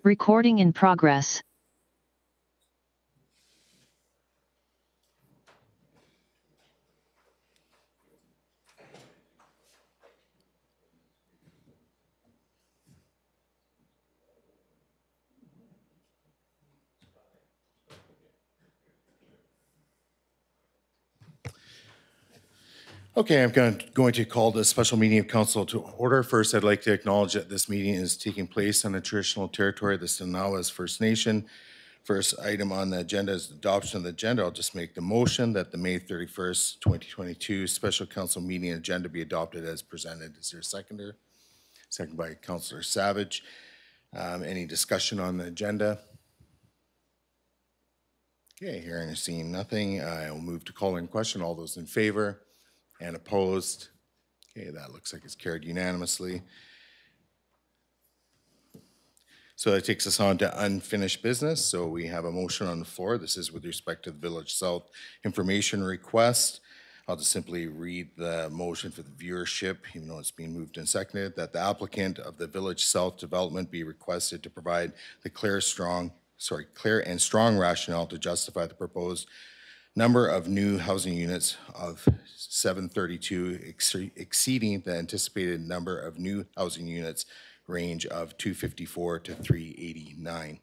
Recording in progress. Okay, I'm going to call the special meeting of council to order. First, I'd like to acknowledge that this meeting is taking place on the traditional territory of the Stanawas First Nation. First item on the agenda is adoption of the agenda. I'll just make the motion that the May 31st, 2022 special council meeting agenda be adopted as presented. Is there a seconder? Second by Councillor Savage. Any discussion on the agenda? Okay, hearing or seeing nothing, I will move to calling question. All those in favor? And opposed? Okay, that looks like it's carried unanimously. So that takes us on to unfinished business. So we have a motion on the floor. This is with respect to the Village South information request. I'll just simply read the motion for the viewership, even though it's being moved and seconded, that the applicant of the Village South development be requested to provide the clear and strong rationale to justify the proposed number of new housing units of 732 exceeding the anticipated number of new housing units range of 254 to 389.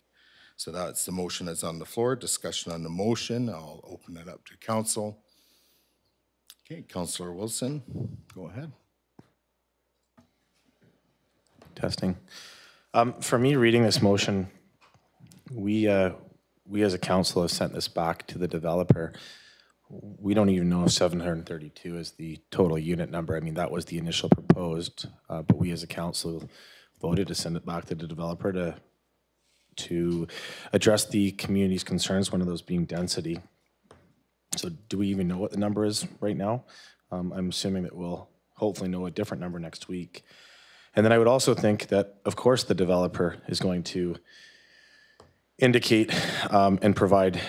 So that's the motion that's on the floor. Discussion on the motion. I'll open it up to council. Okay, Councillor Wilson, go ahead. Testing. For me, reading this motion, we as a council have sent this back to the developer. We don't even know if 732 is the total unit number. I mean, that was the initial proposed, but we as a council voted to send it back to the developer to address the community's concerns, one of those being density. So do we even know what the number is right now? I'm assuming that we'll hopefully know a different number next week. And then I would also think that, of course, the developer is going to indicate and provide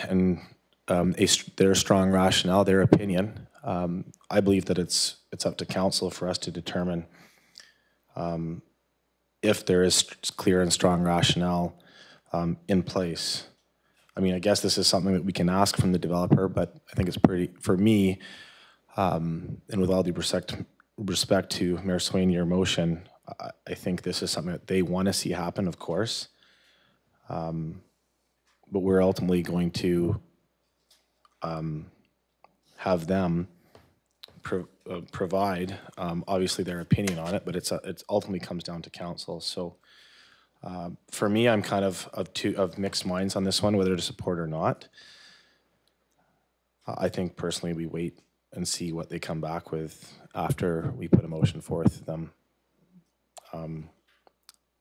their strong rationale, their opinion. I believe that it's up to council for us to determine if there is clear and strong rationale in place. I mean, I guess this is something that we can ask from the developer, but I think it's pretty, for me, and with all due respect to Mayor Swain, your motion, I think this is something that they want to see happen, of course. But we're ultimately going to have them provide, obviously, their opinion on it, but it ultimately comes down to council. So for me, I'm kind of mixed minds on this one, whether to support or not. I think personally we wait and see what they come back with after we put a motion forth them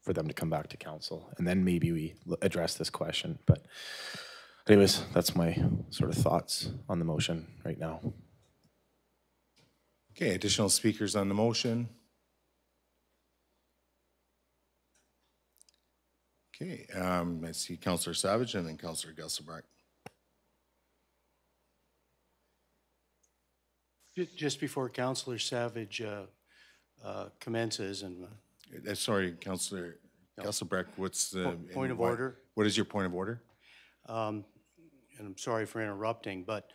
for them to come back to council, and then maybe we address this question. But anyways, that's my sort of thoughts on the motion right now. Okay, additional speakers on the motion. Okay, I see Councillor Savage and then Councillor Gesselbrecht. Just before Councillor Savage commences, and sorry, Councillor Gesselbrecht, what's the point of order? What is your point of order? And I'm sorry for interrupting, but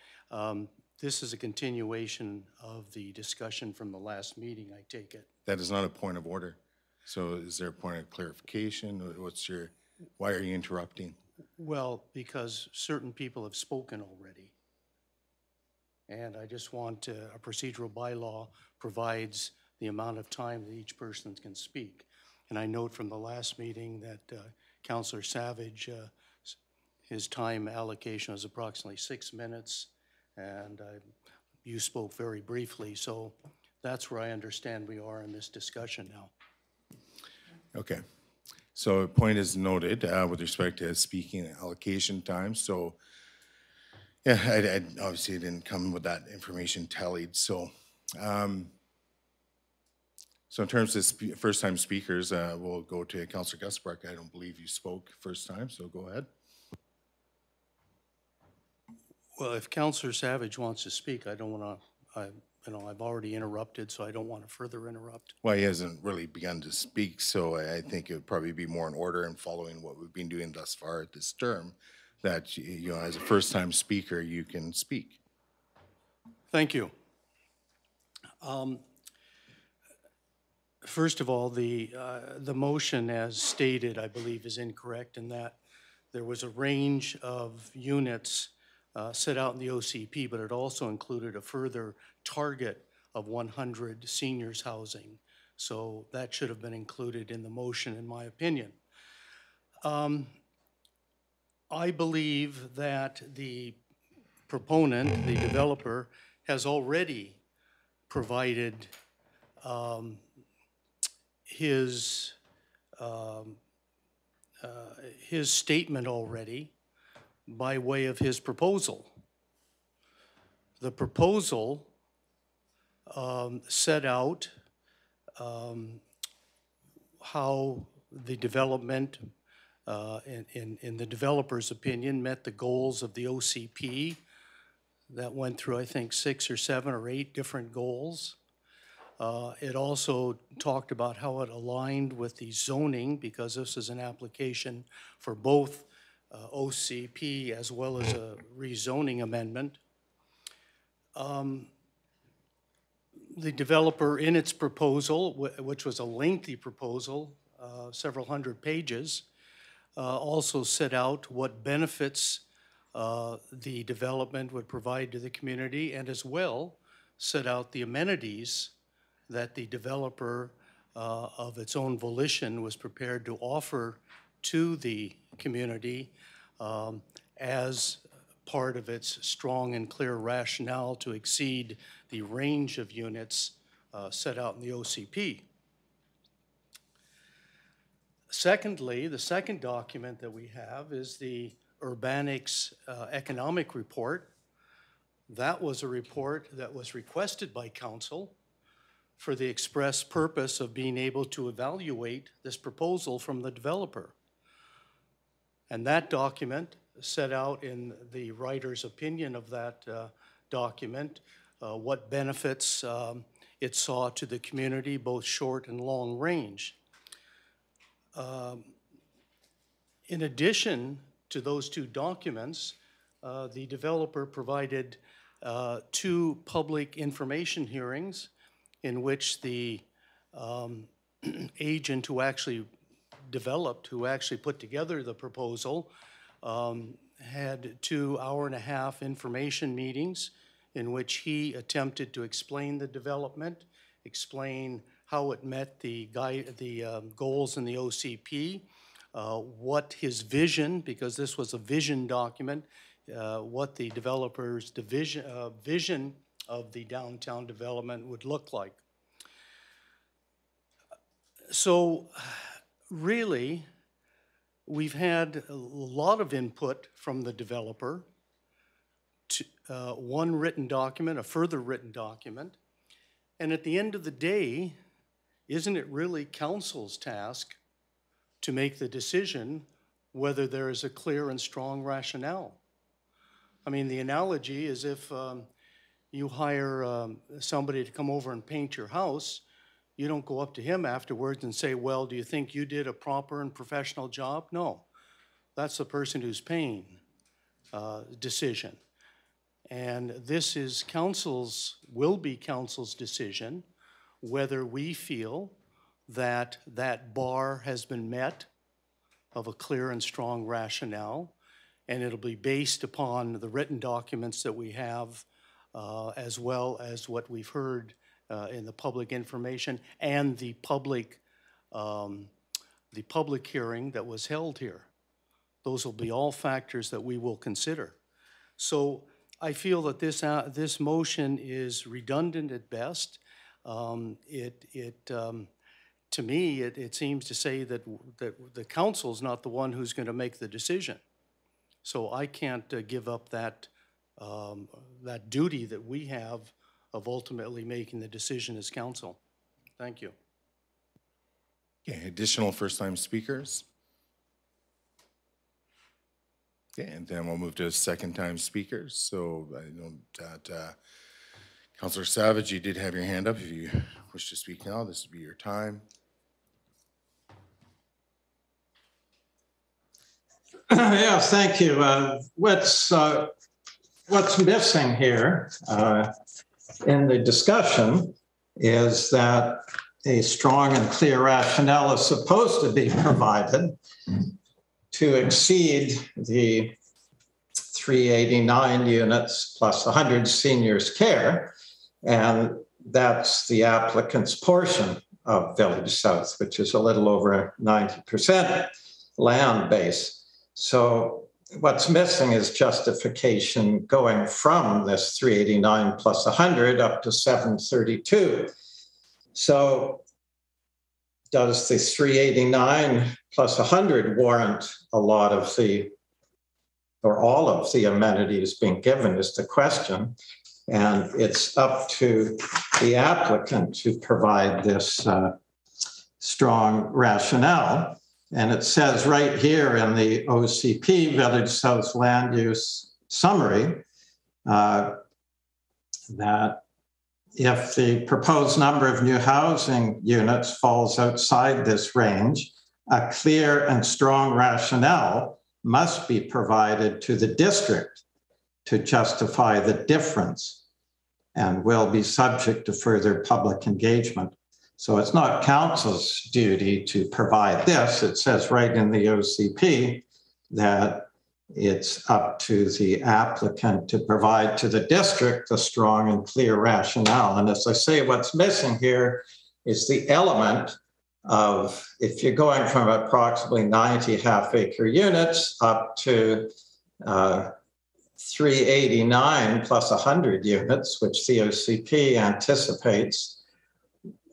this is a continuation of the discussion from the last meeting, I take it. That is not a point of order. So is there a point of clarification? Why are you interrupting? Well, because certain people have spoken already. And I just want a procedural bylaw provides the amount of time that each person can speak. And I note from the last meeting that Councillor Savage, his time allocation was approximately 6 minutes, and you spoke very briefly. So that's where I understand we are in this discussion now. Okay. So point is noted with respect to speaking allocation time. So yeah, I obviously didn't come with that information tallied. So so in terms of first-time speakers, we'll go to Councillor Gesselbrecht. I don't believe you spoke first time, so go ahead. Well, if Councillor Savage wants to speak, I don't want to I've already interrupted, so I don't want to further interrupt. Well, he hasn't really begun to speak, so I think it would probably be more in order and following what we've been doing thus far at this term, that, you know, as a first-time speaker, you can speak. Thank you. First of all, the motion as stated, I believe, is incorrect in that there was a range of units set out in the OCP, but it also included a further target of 100 seniors housing. So that should have been included in the motion, in my opinion. I believe that the proponent, the developer, has already provided his statement already by way of his proposal. The proposal set out how the development, in the developer's opinion, met the goals of the OCP. That went through, I think, 6 or 7 or 8 different goals. It also talked about how it aligned with the zoning, because this is an application for both OCP as well as a rezoning amendment. The developer, in its proposal, which was a lengthy proposal, several hundred pages, also set out what benefits the development would provide to the community, and as well set out the amenities that the developer of its own volition was prepared to offer to the community as part of its strong and clear rationale to exceed the range of units set out in the OCP. Secondly, the second document that we have is the Urbanics Economic Report. That was a report that was requested by council for the express purpose of being able to evaluate this proposal from the developer. And that document set out in the writer's opinion of that document what benefits it saw to the community, both short and long range. In addition to those 2 documents, the developer provided 2 public information hearings in which the agent who actually developed, who actually put together the proposal, had 2 hour-and-a-half information meetings in which he attempted to explain the development, explain how it met the goals in the OCP, what his vision, because this was a vision document, what the developer's vision of the downtown development would look like. So really, we've had a lot of input from the developer, to, 1 written document, a further written document, and at the end of the day, isn't it really council's task to make the decision whether there is a clear and strong rationale? I mean, the analogy is if you hire somebody to come over and paint your house, you don't go up to him afterwards and say, well, do you think you did a proper and professional job? No, that's the person who's paying decision. And this is will be council's decision whether we feel that that bar has been met of a clear and strong rationale, and it'll be based upon the written documents that we have, as well as what we've heard in the public information and the public hearing that was held here. Those will be all factors that we will consider. So I feel that this motion is redundant at best. To me, it seems to say that the council's not the one who's going to make the decision. So I can't give up that duty that we have of ultimately making the decision as council. Thank you. Okay, additional first-time speakers? Okay, and then we'll move to second-time speakers. So I know that Councillor Savage, you did have your hand up. If you wish to speak now, this would be your time. Yes, thank you. What's missing here in the discussion is that a strong and clear rationale is supposed to be provided to exceed the 389 units plus 100 seniors care, and that's the applicant's portion of Village South, which is a little over 90% land base. So what's missing is justification going from this 389 plus 100 up to 732. So does the 389 plus 100 warrant a lot of the, or all of the amenities being given is the question. And it's up to the applicant to provide this strong rationale. And it says right here in the OCP Village South Land Use Summary that if the proposed number of new housing units falls outside this range, a clear and strong rationale must be provided to the district to justify the difference and will be subject to further public engagement. So it's not council's duty to provide this. It says right in the OCP that it's up to the applicant to provide to the district a strong and clear rationale. And as I say, what's missing here is the element of, if you're going from approximately 90 half-acre units up to 389 plus 100 units, which the OCP anticipates,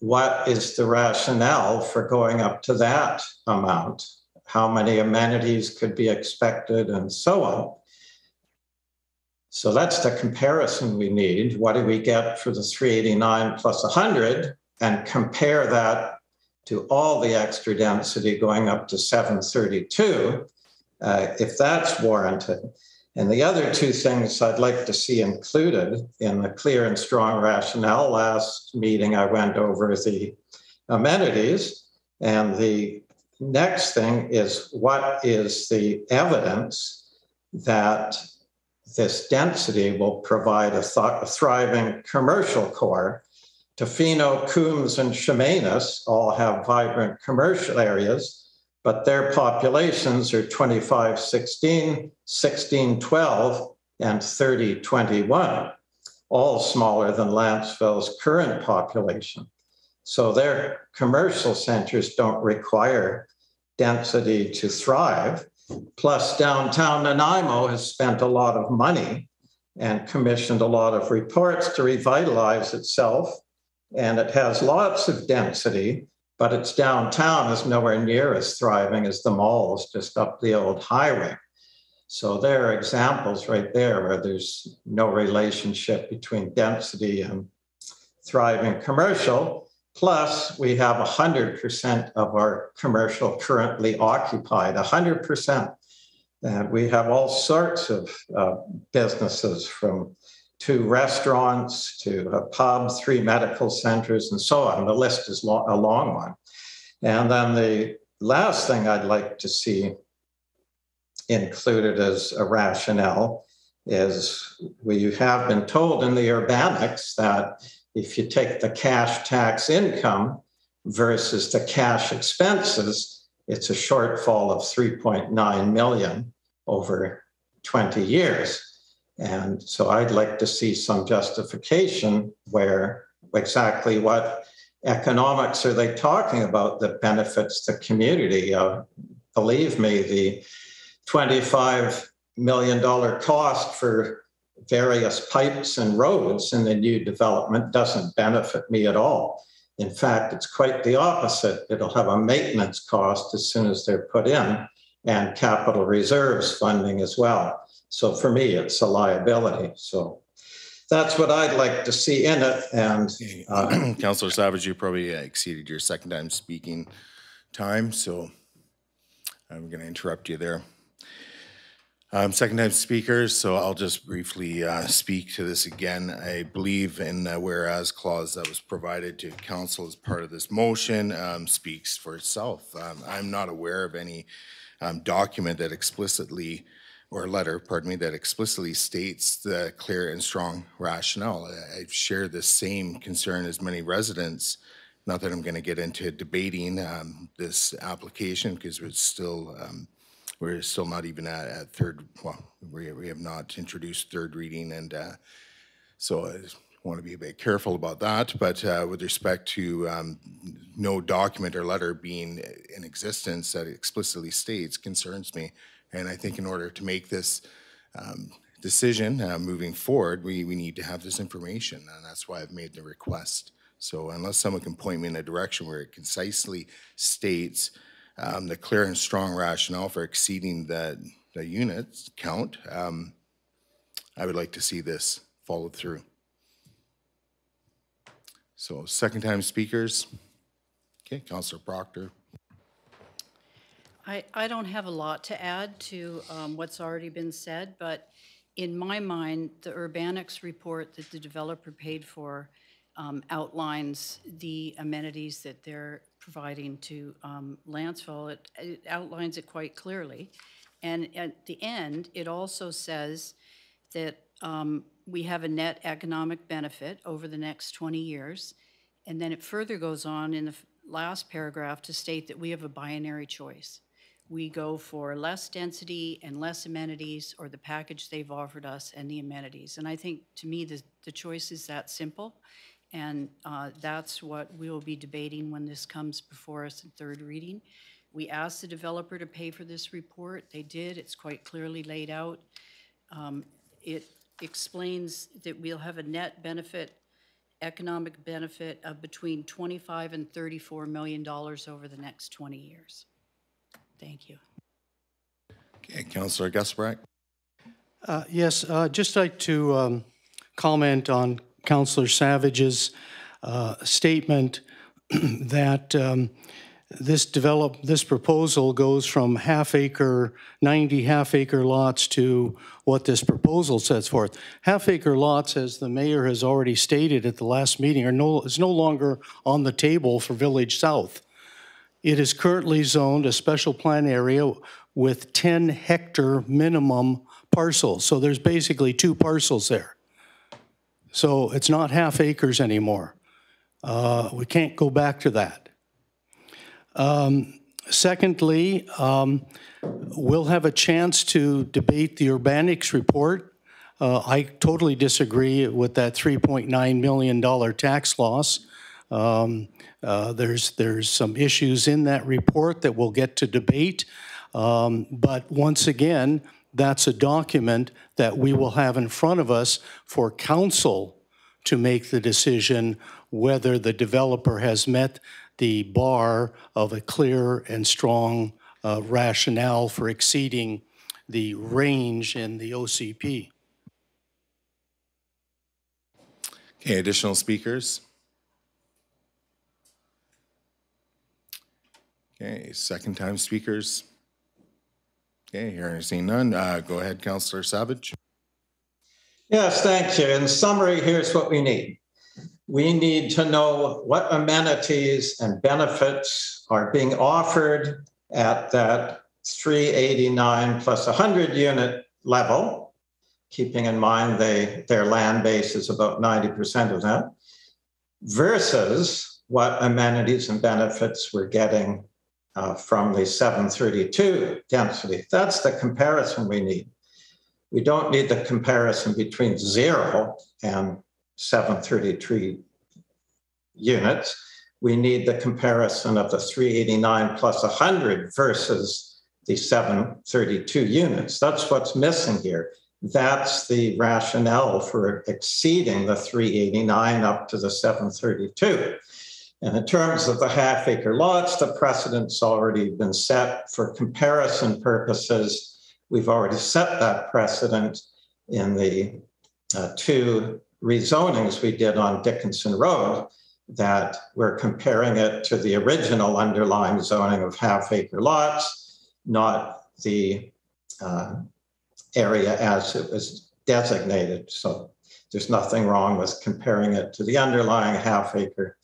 what is the rationale for going up to that amount? How many amenities could be expected and so on? So that's the comparison we need. What do we get for the 389 plus 100? And compare that to all the extra density going up to 732, if that's warranted. And the other two things I'd like to see included in the clear and strong rationale. Last meeting, I went over the amenities, and the next thing is what is the evidence that this density will provide a thriving commercial core. Tofino, Coombs, and Chemainus all have vibrant commercial areas, but their populations are 2516, 1612, and 3021, all smaller than Lantzville's current population. So their commercial centers don't require density to thrive. Plus, downtown Nanaimo has spent a lot of money and commissioned a lot of reports to revitalize itself, and it has lots of density, but its downtown is nowhere near as thriving as the malls just up the old highway. So there are examples right there where there's no relationship between density and thriving commercial. Plus, we have 100% of our commercial currently occupied, 100%. And we have all sorts of businesses, from 2 restaurants to a pub, 3 medical centers, and so on. The list is a long one. And then the last thing I'd like to see included as a rationale is we have been told in the urbanics that if you take the cash tax income versus the cash expenses, it's a shortfall of 3.9 million over 20 years. And so I'd like to see some justification where exactly what economics are they talking about that benefits the community. Believe me, the $25 million cost for various pipes and roads in the new development doesn't benefit me at all. In fact, it's quite the opposite. It'll have a maintenance cost as soon as they're put in, and capital reserves funding as well. So for me, it's a liability. So that's what I'd like to see in it. And Councillor Savage, you probably exceeded your second time speaking time, so I'm going to interrupt you there. Second time speakers, so I'll just briefly speak to this again. I believe in the whereas clause that was provided to council as part of this motion speaks for itself. I'm not aware of any document that explicitly, or letter, pardon me, that explicitly states the clear and strong rationale. I share the same concern as many residents. Not that I'm going to get into debating this application because it's still we're still not even at third, well, we have not introduced third reading, and so I just want to be a bit careful about that. But with respect to no document or letter being in existence that explicitly states concerns me. And I think in order to make this decision moving forward, we need to have this information, and that's why I've made the request. So unless someone can point me in a direction where it concisely states the clear and strong rationale for exceeding the units count, I would like to see this followed through. So second time speakers. Okay, Councillor Proctor. I don't have a lot to add to what's already been said, but in my mind, the Urbanics report that the developer paid for outlines the amenities that they're providing to Lantzville. It outlines it quite clearly. And at the end, it also says that we have a net economic benefit over the next 20 years. And then it further goes on in the last paragraph to state that we have a binary choice. We go for less density and less amenities, or the package they've offered us and the amenities. And I think, to me, the choice is that simple. And that's what we will be debating when this comes before us in third reading. We asked the developer to pay for this report. They did. It's quite clearly laid out. It explains that we'll have a net benefit, economic benefit of between $25 and $34 million over the next 20 years. Thank you. Okay, Councillor Gusbrack. Yes, just like to comment on Councillor Savage's statement that this proposal goes from 90 half-acre lots to what this proposal sets forth. Half-acre lots, as the mayor has already stated at the last meeting, is no longer on the table for Village South. It is currently zoned a special plan area with 10-hectare minimum parcels. So there's basically 2 parcels there. So it's not half acres anymore. We can't go back to that. Secondly, we'll have a chance to debate the Urbanics report. I totally disagree with that $3.9 million tax loss. There's some issues in that report that we'll get to debate. But once again, that's a document that we will have in front of us for council to make the decision whether the developer has met the bar of a clear and strong rationale for exceeding the range in the OCP. Okay, additional speakers? Okay, second time speakers? Okay, hearing and seeing none. Go ahead, Councillor Savage. Yes, thank you. In summary, here's what we need. We need to know what amenities and benefits are being offered at that 389 plus 100 unit level, keeping in mind their land base is about 90% of that, versus what amenities and benefits we're getting from the 732 density. That's the comparison we need. We don't need the comparison between 0 and 733 units. We need the comparison of the 389 plus 100 versus the 732 units. That's what's missing here. That's the rationale for exceeding the 389 up to the 732. And in terms of the half-acre lots, the precedent's already been set for comparison purposes. We've already set that precedent in the 2 rezonings we did on Dickinson Road, that we're comparing it to the original underlying zoning of half-acre lots, not the area as it was designated. So there's nothing wrong with comparing it to the underlying half-acre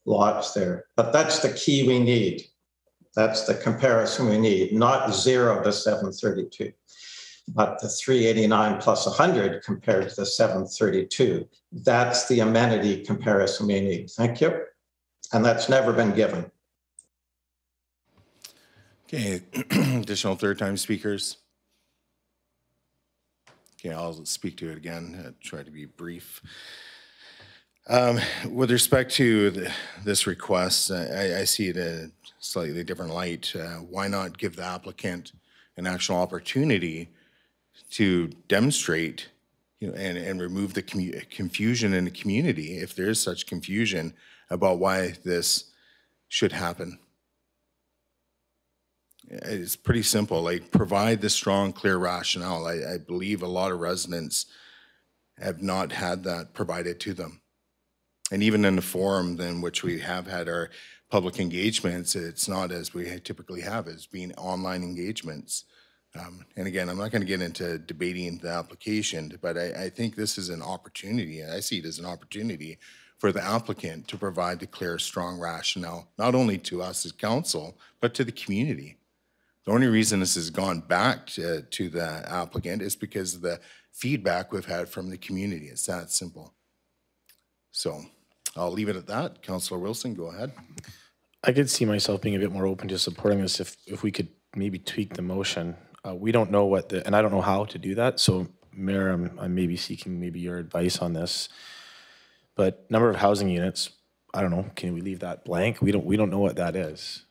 lots there. But that's the key we need. That's the comparison we need, not 0 to 732, but the 389 plus 100 compared to the 732. That's the amenity comparison we need. Thank you. And that's never been given. Okay, additional third-time speakers. Okay, I'll speak to it again, try to be brief. With respect to this request, I see it in a slightly different light. Why not give the applicant an actual opportunity to demonstrate, and remove the confusion in the community, if there is such confusion about why this should happen? It's pretty simple, like provide the strong, clear rationale. I believe a lot of residents have not had that provided to them. And even in the forum in which we have had our public engagements, it's not as we typically have, as being online engagements. And again, I'm not going to get into debating the application, but I think this is an opportunity. I see it as an opportunity for the applicant to provide the clear, strong rationale, not only to us as council, but to the community. The only reason this has gone back to the applicant is because of the feedback we've had from the community. It's that simple. So I'll leave it at that. Councillor Wilson, go ahead. I could see myself being a bit more open to supporting this if we could maybe tweak the motion. We don't know what and I don't know how to do that. So Mayor, I'm maybe seeking maybe your advice on this. But number of housing units, I don't know, can we leave that blank? We don't know what that is.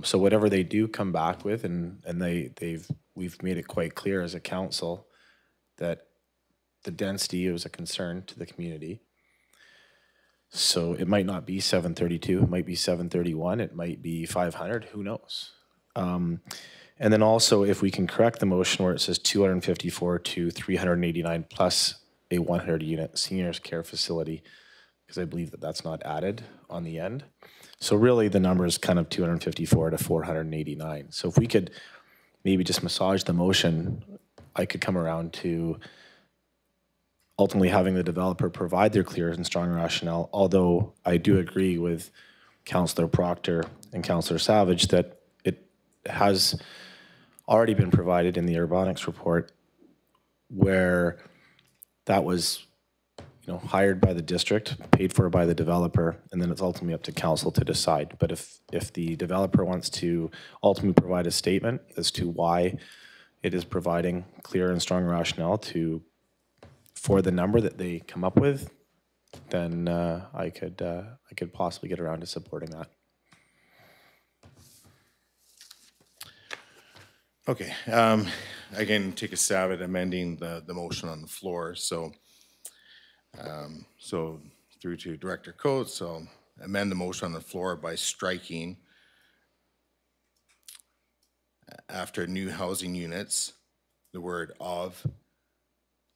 So whatever they do come back with, and we've made it quite clear as a council that the density is a concern to the community. So it might not be 732, it might be 731, it might be 500, who knows? And then also if we can correct the motion where it says 254 to 389 plus a 100 unit seniors care facility, because I believe that that's not added on the end. So really the number is kind of 254 to 489. So if we could maybe just massage the motion, I could come around to ultimately having the developer provide their clear and strong rationale, although I do agree with Councillor Proctor and Councillor Savage that it has already been provided in the Urbanics report where that was hired by the district, paid for by the developer, and then it's ultimately up to council to decide. But if the developer wants to ultimately provide a statement as to why it is providing clear and strong rationale for the number that they come up with, then I could possibly get around to supporting that. Okay, I can take a stab at amending the motion on the floor. So through to Director Coates, I'll amend the motion on the floor by striking after new housing units the word of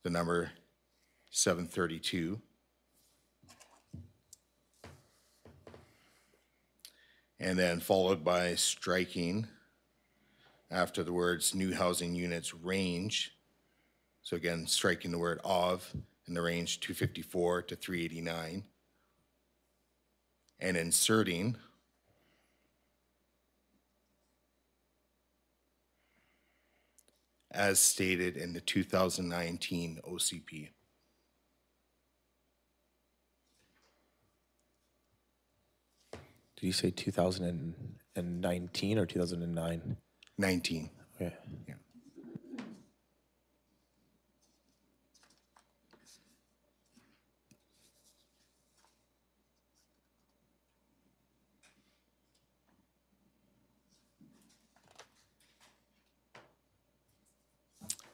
the number 732, and then followed by striking after the words new housing units range. So again, striking the word of in the range 254 to 389, and inserting as stated in the 2019 OCP. Did you say 2019 or 2009? 19. Okay. Yeah.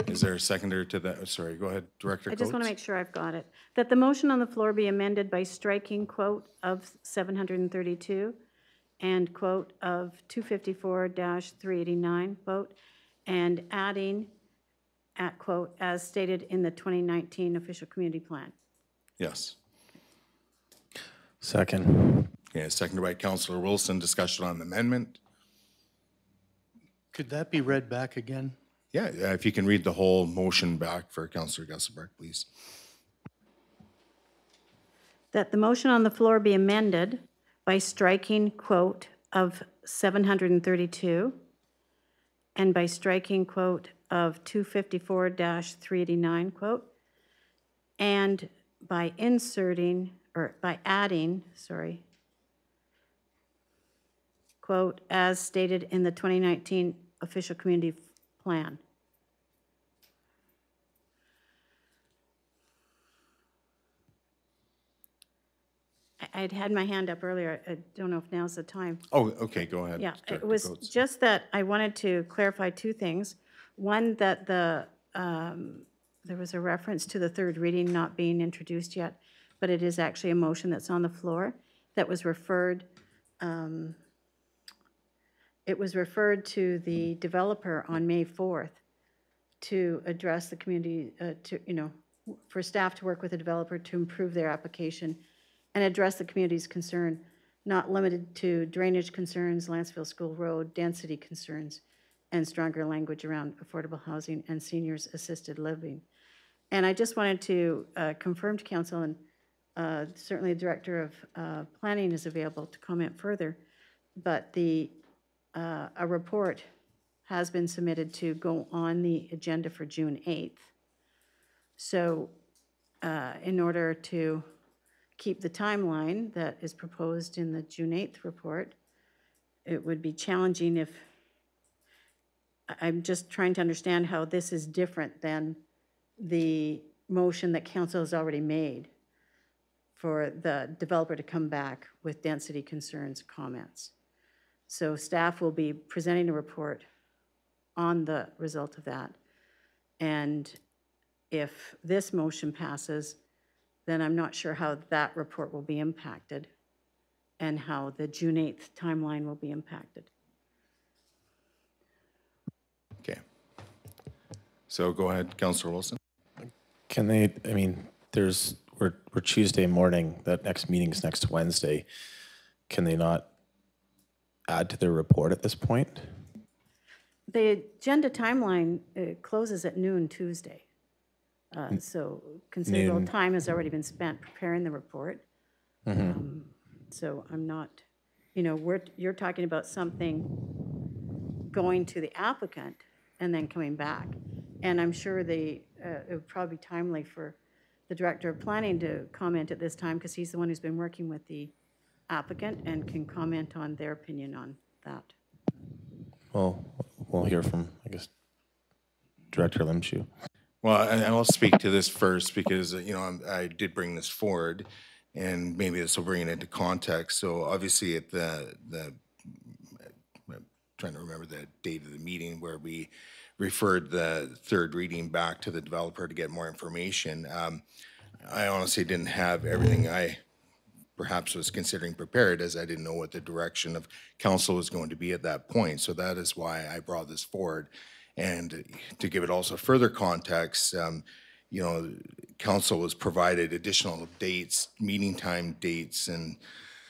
Is there a seconder to that? Sorry, go ahead, Director Coates. I just want to make sure I've got it. That the motion on the floor be amended by striking quote of 732 and quote of 254-389 quote, and adding at quote as stated in the 2019 official community plan. Yes. Second. Okay, seconded by Councillor Wilson. Discussion on the amendment. Could that be read back again? Yeah, if you can read the whole motion back for Councillor Gusselberg, please. That the motion on the floor be amended by striking quote of 732 and by striking quote of 254-389 quote, and by inserting, or by adding, sorry, quote, as stated in the 2019 official community plan. I'd had my hand up earlier. I don't know if now's the time. Oh, okay, go ahead. Yeah, it Director was Coates. just that I wanted to clarify two things. One, that there was a reference to the third reading not being introduced yet, but it is actually a motion that's on the floor that was referred. It was referred to the developer on May 4th to address the community, for staff to work with the developer to improve their application and address the community's concern, not limited to drainage concerns, Lantzville School Road, density concerns, and stronger language around affordable housing and seniors assisted living. And I just wanted to confirm to council, and certainly the director of planning is available to comment further, but a report has been submitted to go on the agenda for June 8th. So in order to keep the timeline that is proposed in the June 8th report, it would be challenging if, I'm just trying to understand how this is different than the motion that council has already made for the developer to come back with density concerns, comments. So staff will be presenting a report on the result of that. And if this motion passes, then I'm not sure how that report will be impacted and how the June 8th timeline will be impacted. Okay. So go ahead, Councillor Wilson. Can they, I mean, we're Tuesday morning, that next meeting's next Wednesday. Can they not add to their report at this point? The agenda timeline closes at noon Tuesday. So considerable time has already been spent preparing the report. So I'm not, you're talking about something going to the applicant and then coming back. And I'm sure it would probably be timely for the director of planning to comment at this time, because he's the one who's been working with the applicant and can comment on their opinion on that. Well, we'll hear from, I guess, Director Limshu. Well, I'll speak to this first because, I did bring this forward, and maybe this will bring it into context. So obviously at I'm trying to remember the date of the meeting where we referred the third reading back to the developer to get more information. I honestly didn't have everything I perhaps was considering prepared, as I didn't know what the direction of council was going to be at that point. So that is why I brought this forward. And to give it also further context, council was provided additional dates, meeting time dates, and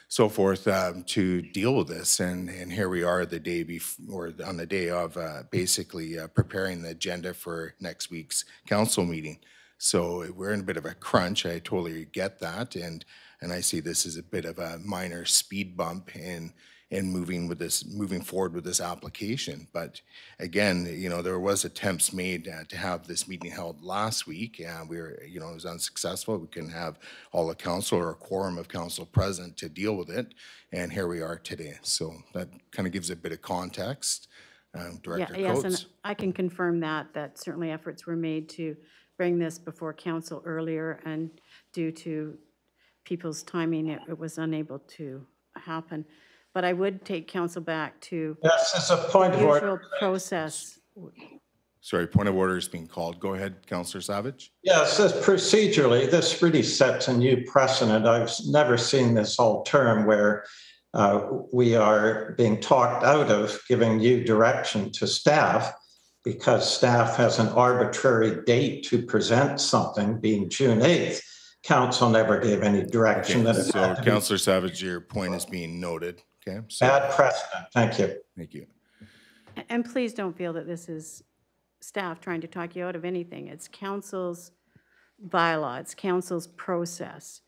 so forth to deal with this. And here we are the day before, or on the day of basically preparing the agenda for next week's council meeting. So we're in a bit of a crunch. I totally get that, and I see this as a bit of a minor speed bump in moving forward with this application. But again, there was attempts made to have this meeting held last week, and it was unsuccessful. We couldn't have all the council or a quorum of council present to deal with it, and here we are today. So that kind of gives a bit of context. Director Coates. Yes, and I can confirm that certainly efforts were made to bring this before council earlier, and due to people's timing, it was unable to happen. But I would take council back to Yes, it's a point of the order. usual process. Sorry, point of order is being called. Go ahead, Councillor Savage. Yes, procedurally, this really sets a new precedent. I've never seen this whole term where we are being talked out of giving new direction to staff because staff has an arbitrary date to present something, being June 8th. Council never gave any direction. Okay, so Councillor Savage, your point is being noted. Okay. So, bad precedent. Thank you. thank you. And please don't feel that this is staff trying to talk you out of anything. It's council's bylaw, it's council's process.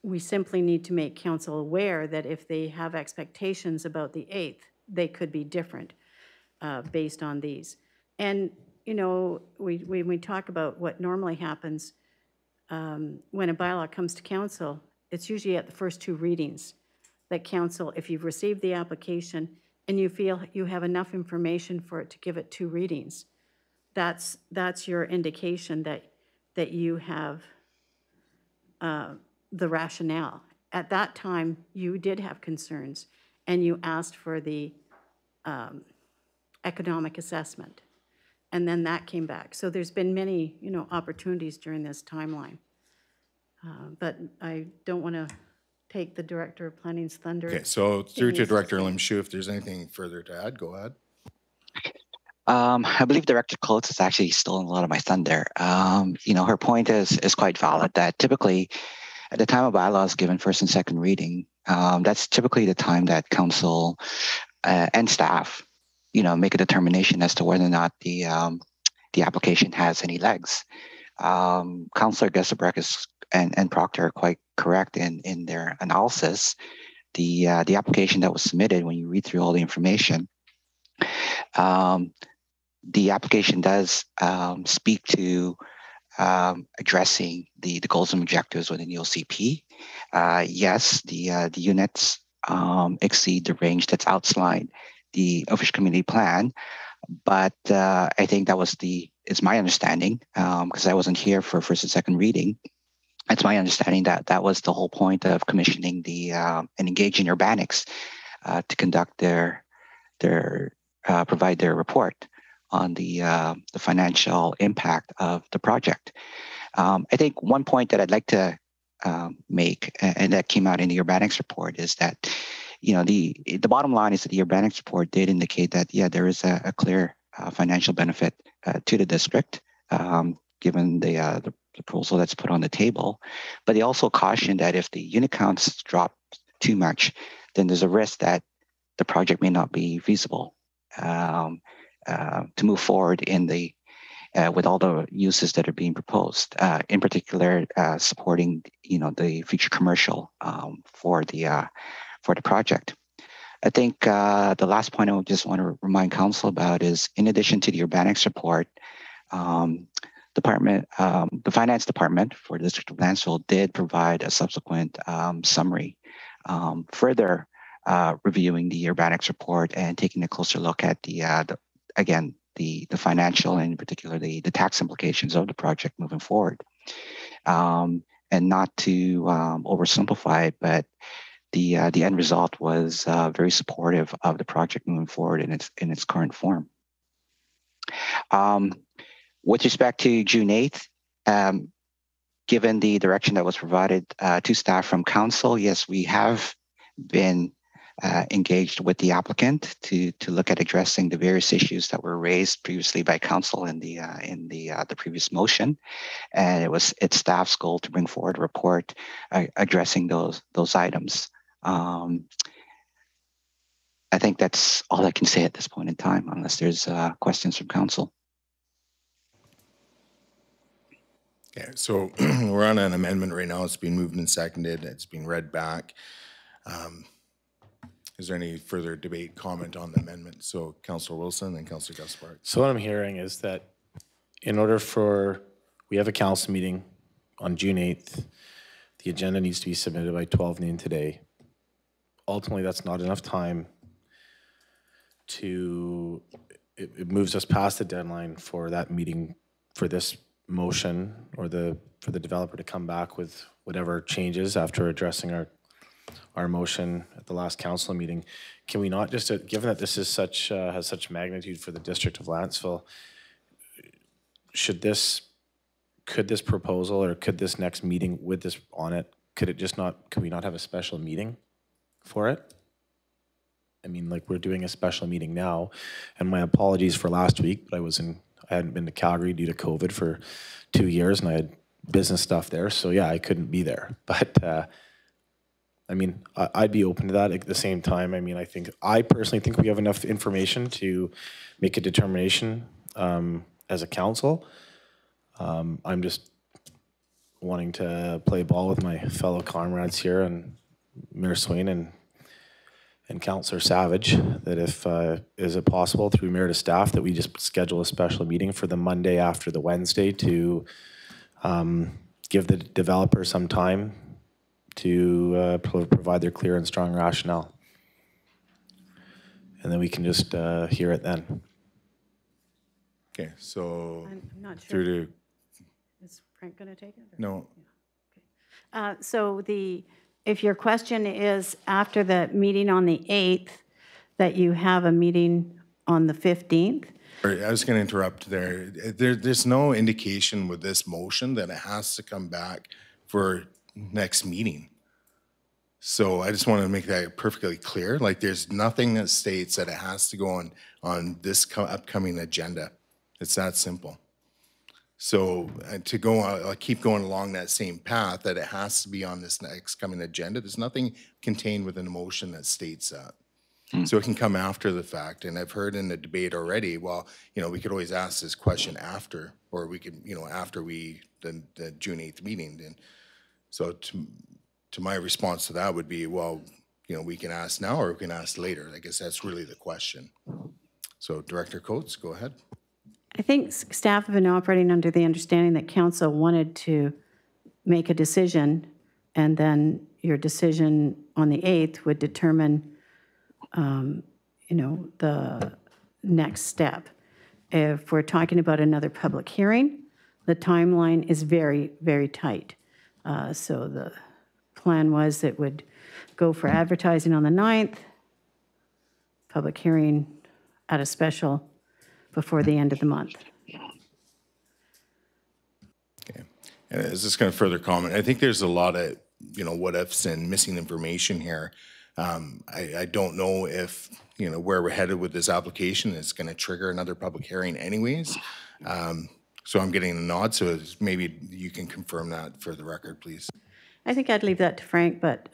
We simply need to make council aware that if they have expectations about the 8th, they could be different based on these. And, you know, when we talk about what normally happens when a bylaw comes to council, it's usually at the first 2 readings that council, if you've received the application and you feel you have enough information for it to give it 2 readings, that's your indication that you have the rationale. At that time, you did have concerns, and you asked for the economic assessment, and then that came back. So there's been many, you know, opportunities during this timeline. But I don't want to take the Director of Planning's thunder. Okay, so through to Director Limshu, if there's anything further to add, go ahead. I believe Director Coates has actually stolen a lot of my thunder. You know, her point is quite valid that typically at the time of bylaws given first and second reading, that's typically the time that council and staff, you know, make a determination as to whether or not the application has any legs. Councillor Gesselbrecht and Proctor are quite correct in their analysis. The application that was submitted, when you read through all the information, the application does speak to addressing the goals and objectives within the OCP. Yes, the units exceed the range that's outlined the official community plan, but I think that was it's my understanding, because I wasn't here for first and second reading. It's my understanding that that was the whole point of commissioning and engaging urbanics to conduct provide their report on the financial impact of the project. I think one point that I'd like to make, and that came out in the urbanics report, is that, you know, the bottom line is that the urbanics report did indicate that, yeah, there is a clear financial benefit to the district, given the proposal that's put on the table. But they also cautioned that if the unit counts drop too much, then there's a risk that the project may not be feasible to move forward with all the uses that are being proposed. In particular, supporting, you know, the future commercial for the project. I think the last point I would just want to remind council about is, in addition to the urbanics report, the finance department for the District of Lantzville did provide a subsequent summary, further reviewing the urbanics report and taking a closer look at the financial and in particular the tax implications of the project moving forward. And not to oversimplify it, but the end result was very supportive of the project moving forward in its current form. With respect to June 8th, given the direction that was provided to staff from council, yes, we have been engaged with the applicant to look at addressing the various issues that were raised previously by council in the previous motion, and it's staff's goal to bring forward a report addressing those items. I think that's all I can say at this point in time, unless there's questions from council. Okay, so we're on an amendment right now. It's being moved and seconded. It's being read back. Is there any further debate, comment on the amendment? So Councillor Wilson and Councillor Gaspard. So what I'm hearing is that in order we have a council meeting on June 8th, the agenda needs to be submitted by 12 noon today. Ultimately, that's not enough time it moves us past the deadline for that meeting, for this motion, or for the developer to come back with whatever changes after addressing our motion at the last council meeting. Can we not just, given that this is has such magnitude for the District of Lantzville, could this proposal, or could this next meeting with this on it, could we not have a special meeting for it? I mean, like, we're doing a special meeting now, and my apologies for last week, but I hadn't been to Calgary due to COVID for 2 years, and I had business stuff there, so yeah, I couldn't be there. But I mean, I'd be open to that. At the same time, I mean, I personally think we have enough information to make a determination as a council. I'm just wanting to play ball with my fellow comrades here and Mayor Swain and Councillor Savage, that if, is it possible through mayor to staff that we just schedule a special meeting for the Monday after the Wednesday to give the developer some time to provide their clear and strong rationale. And then we can just hear it then. Okay, so I'm not sure. through to, Is Frank going to take it? Or? no, So if your question is after the meeting on the 8th, that you have a meeting on the 15th? I was going to interrupt there. There's no indication with this motion that it has to come back for next meeting. So I just want to make that perfectly clear. Like, there's nothing that states that it has to go on this upcoming agenda. It's that simple. So to go on, keep going along that same path, that it has to be on this next coming agenda, there's nothing contained within the motion that states that. So it can come after the fact. And I've heard in the debate already, well, you know, we could always ask this question after, or we could, you know, after the June 8th meeting. And so to my response to that would be, well, you know, we can ask now or we can ask later. I guess that's really the question. So Director Coates, go ahead. I think staff have been operating under the understanding that council wanted to make a decision, and then your decision on the 8th would determine, you know, the next step. If we're talking about another public hearing, the timeline is very, very tight. So the plan was it would go for advertising on the 9th, public hearing at a special before the end of the month. Okay. And I was just going to further comment. I think there's a lot of, you know, what ifs and missing information here. I don't know if, you know, where we're headed with this application is going to trigger another public hearing anyways. So I'm getting a nod, so maybe you can confirm that for the record, please. I think I'd leave that to Frank, but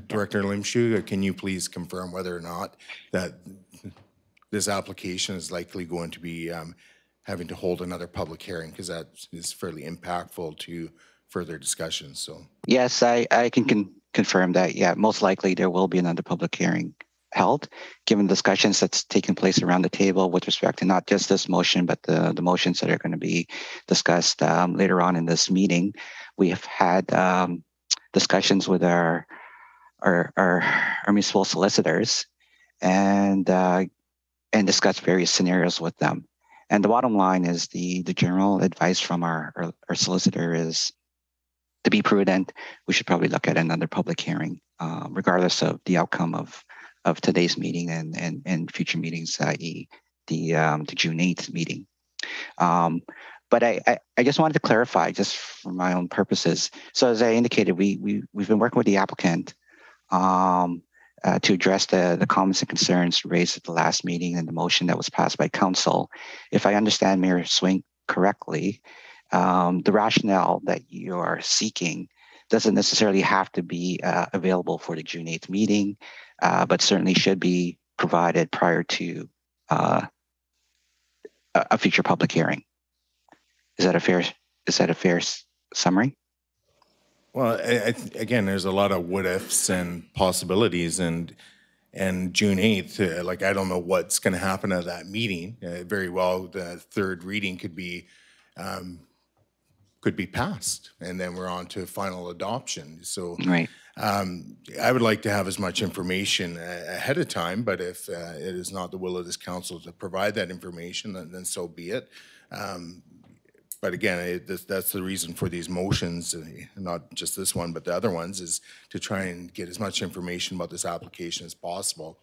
Director Limshu, can you please confirm whether or not that this application is likely going to be having to hold another public hearing, because that is fairly impactful to further discussions. So Yes, I can confirm that. Yeah, most likely there will be another public hearing held, given discussions that's taken place around the table with respect to not just this motion, but the motions that are going to be discussed later on in this meeting. We have had discussions with our municipal solicitors and discussed various scenarios with them. And the bottom line is the general advice from our solicitor is to be prudent. We should probably look at another public hearing, regardless of the outcome of today's meeting and future meetings, i.e. the June 8th meeting. But I just wanted to clarify, just for my own purposes. So as I indicated, we've been working with the applicant to address the comments and concerns raised at the last meeting and the motion that was passed by council. If I understand Mayor Swink correctly, the rationale that you are seeking doesn't necessarily have to be available for the June 8th meeting, but certainly should be provided prior to a future public hearing. Is that a fair summary? well, again, there's a lot of what ifs and possibilities, and June 8th, like, I don't know what's going to happen at that meeting. Very well, the third reading could be passed, and then we're on to final adoption. So Right. I would like to have as much information ahead of time, but if it is not the will of this council to provide that information, then so be it. But again, that's the reason for these motions, not just this one, but the other ones, is to try and get as much information about this application as possible.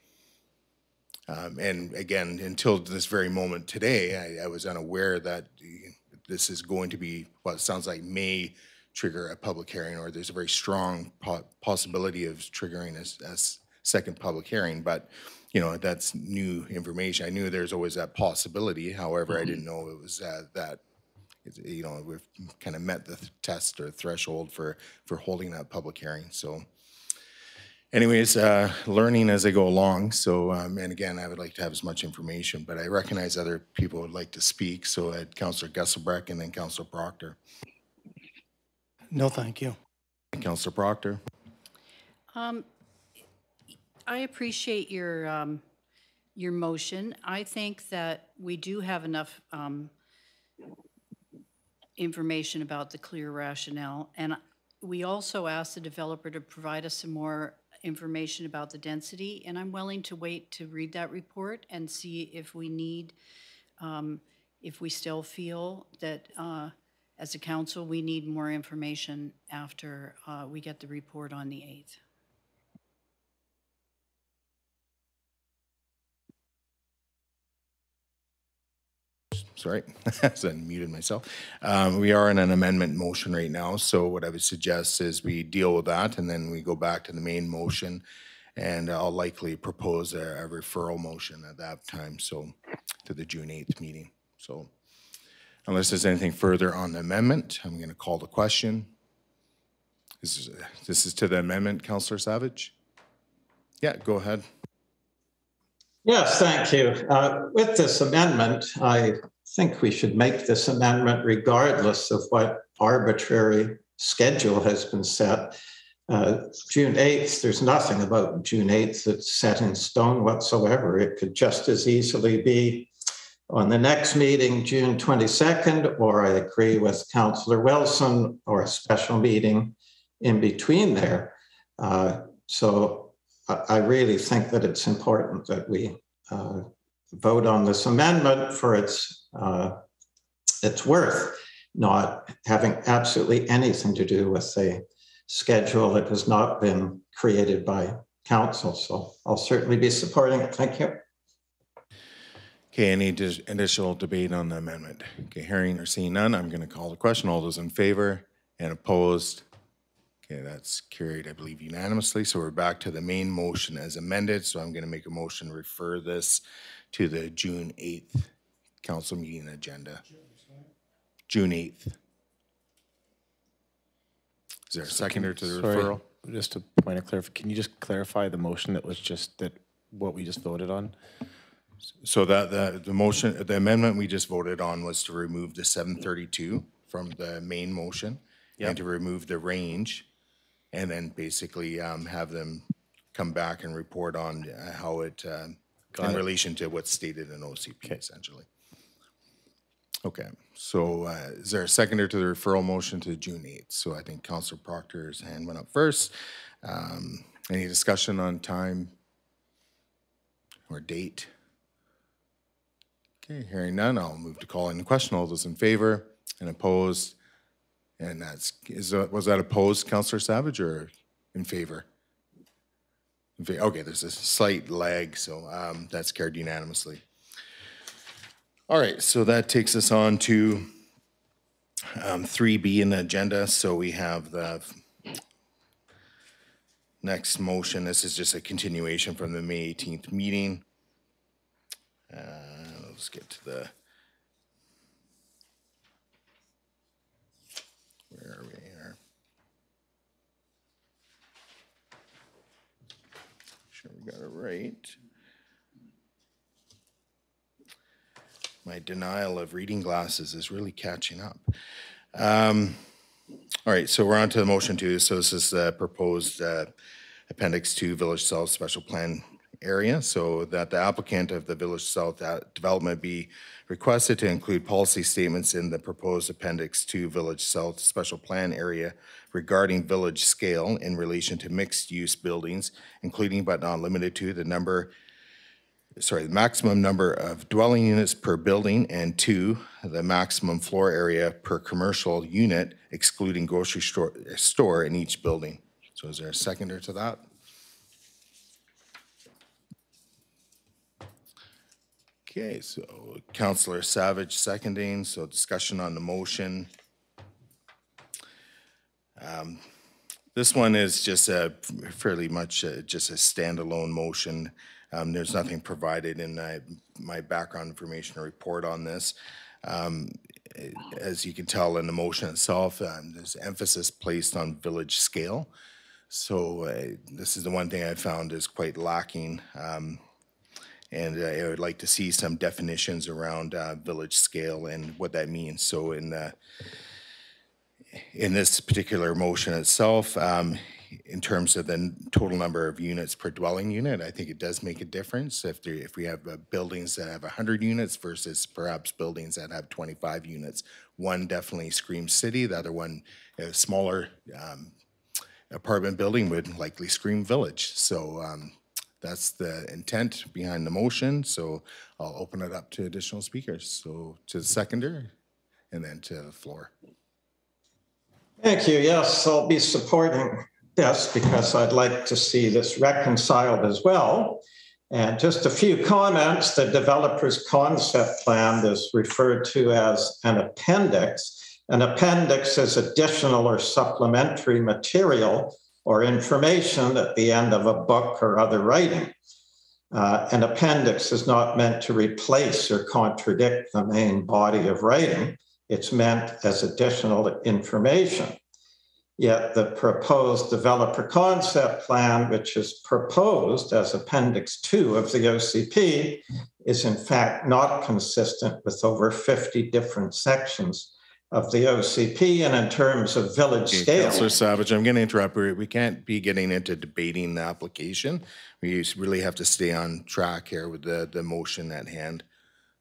And again, until this very moment today, I was unaware that this is going to be what sounds like may trigger a public hearing, or there's a very strong possibility of triggering a second public hearing. But, you know, that's new information. I knew there's always that possibility. However, I didn't know it was that you know, we've kind of met the test or threshold for holding that public hearing. So anyways, learning as I go along. So, and again, I would like to have as much information, but I recognize other people would like to speak. So Councillor Gusselbrecht and then Councillor Proctor. No, thank you. Councillor Proctor. I appreciate your motion. I think that we do have enough information about the clear rationale, and we also asked the developer to provide us some more information about the density, and I'm willing to wait to read that report and see if we need, if we still feel that as a council we need more information after we get the report on the 8th. Sorry, I muted myself. We are in an amendment motion right now, so what I would suggest is we deal with that and then we go back to the main motion, and I'll likely propose a referral motion at that time, so to the June 8th meeting. So unless there's anything further on the amendment, I'm going to call the question. This is to the amendment, Councillor Savage? Yeah, go ahead. Yes, thank you. With this amendment, I think we should make this amendment regardless of what arbitrary schedule has been set. June 8th, there's nothing about June 8th that's set in stone whatsoever. It could just as easily be on the next meeting, June 22nd, or I agree with Councillor Wilson, or a special meeting in between there. So I really think that it's important that we vote on this amendment for its worth, not having absolutely anything to do with a schedule that has not been created by council. So I'll certainly be supporting it. Thank you. Okay, any additional debate on the amendment? Okay, hearing or seeing none, I'm going to call the question. All those in favor and opposed? Okay, that's carried, I believe, unanimously. So we're back to the main motion as amended. So I'm going to make a motion to refer this to the June 8th council meeting agenda. June 8th. Is there a seconder to the referral? Just a point of clarification. Can you just clarify the motion that was just that what we just voted on? So that the motion, the amendment we just voted on was to remove the 732 from the main motion, and to remove the range, and then basically have them come back and report on how it, in relation to what's stated in OCP, essentially. Okay, so is there a seconder to the referral motion to June 8th? So I think Councillor Proctor's hand went up first. Any discussion on time or date? Okay, hearing none, I'll move to calling the question. All those in favor and opposed? And was that opposed, Councillor Savage, or in favor? Okay, there's a slight lag, so that's carried unanimously. All right, so that takes us on to 3B in the agenda. So we have the next motion. This is just a continuation from the May 18th meeting. Let's get to the, where are we here? Sure we got it right. My denial of reading glasses is really catching up. All right, so we're on to the motion 2. So this is the proposed Appendix 2 Village South Special Plan area, so that the applicant of the Village South development be requested to include policy statements in the proposed Appendix 2 Village South Special Plan area regarding village scale in relation to mixed-use buildings, including but not limited to the maximum number of dwelling units per building, and 2, the maximum floor area per commercial unit, excluding grocery store in each building. So is there a seconder to that? Okay, so Councillor Savage seconding, so discussion on the motion. This one is just fairly much just a standalone motion. There's nothing provided in my background information or report on this. as you can tell in the motion itself, there's emphasis placed on village scale. So this is the one thing I found is quite lacking. And I would like to see some definitions around village scale and what that means. So in this particular motion itself, in terms of the total number of units per dwelling unit, I think it does make a difference if we have buildings that have 100 units versus perhaps buildings that have 25 units. One definitely screams city, the other one, a smaller apartment building would likely scream village. So that's the intent behind the motion. So I'll open it up to additional speakers. So to the seconder and then to the floor. Thank you. Yes, I'll be supporting this because I'd like to see this reconciled as well. And just a few comments. The developer's concept plan is referred to as an appendix. An appendix is additional or supplementary material or information at the end of a book or other writing. An appendix is not meant to replace or contradict the main body of writing. It's meant as additional information. Yet the proposed developer concept plan, which is proposed as Appendix 2 of the OCP, is in fact not consistent with over 50 different sections of the OCP and in terms of village scale. Councillor Savage, I'm going to interrupt. We can't be getting into debating the application. We really have to stay on track here with the motion at hand.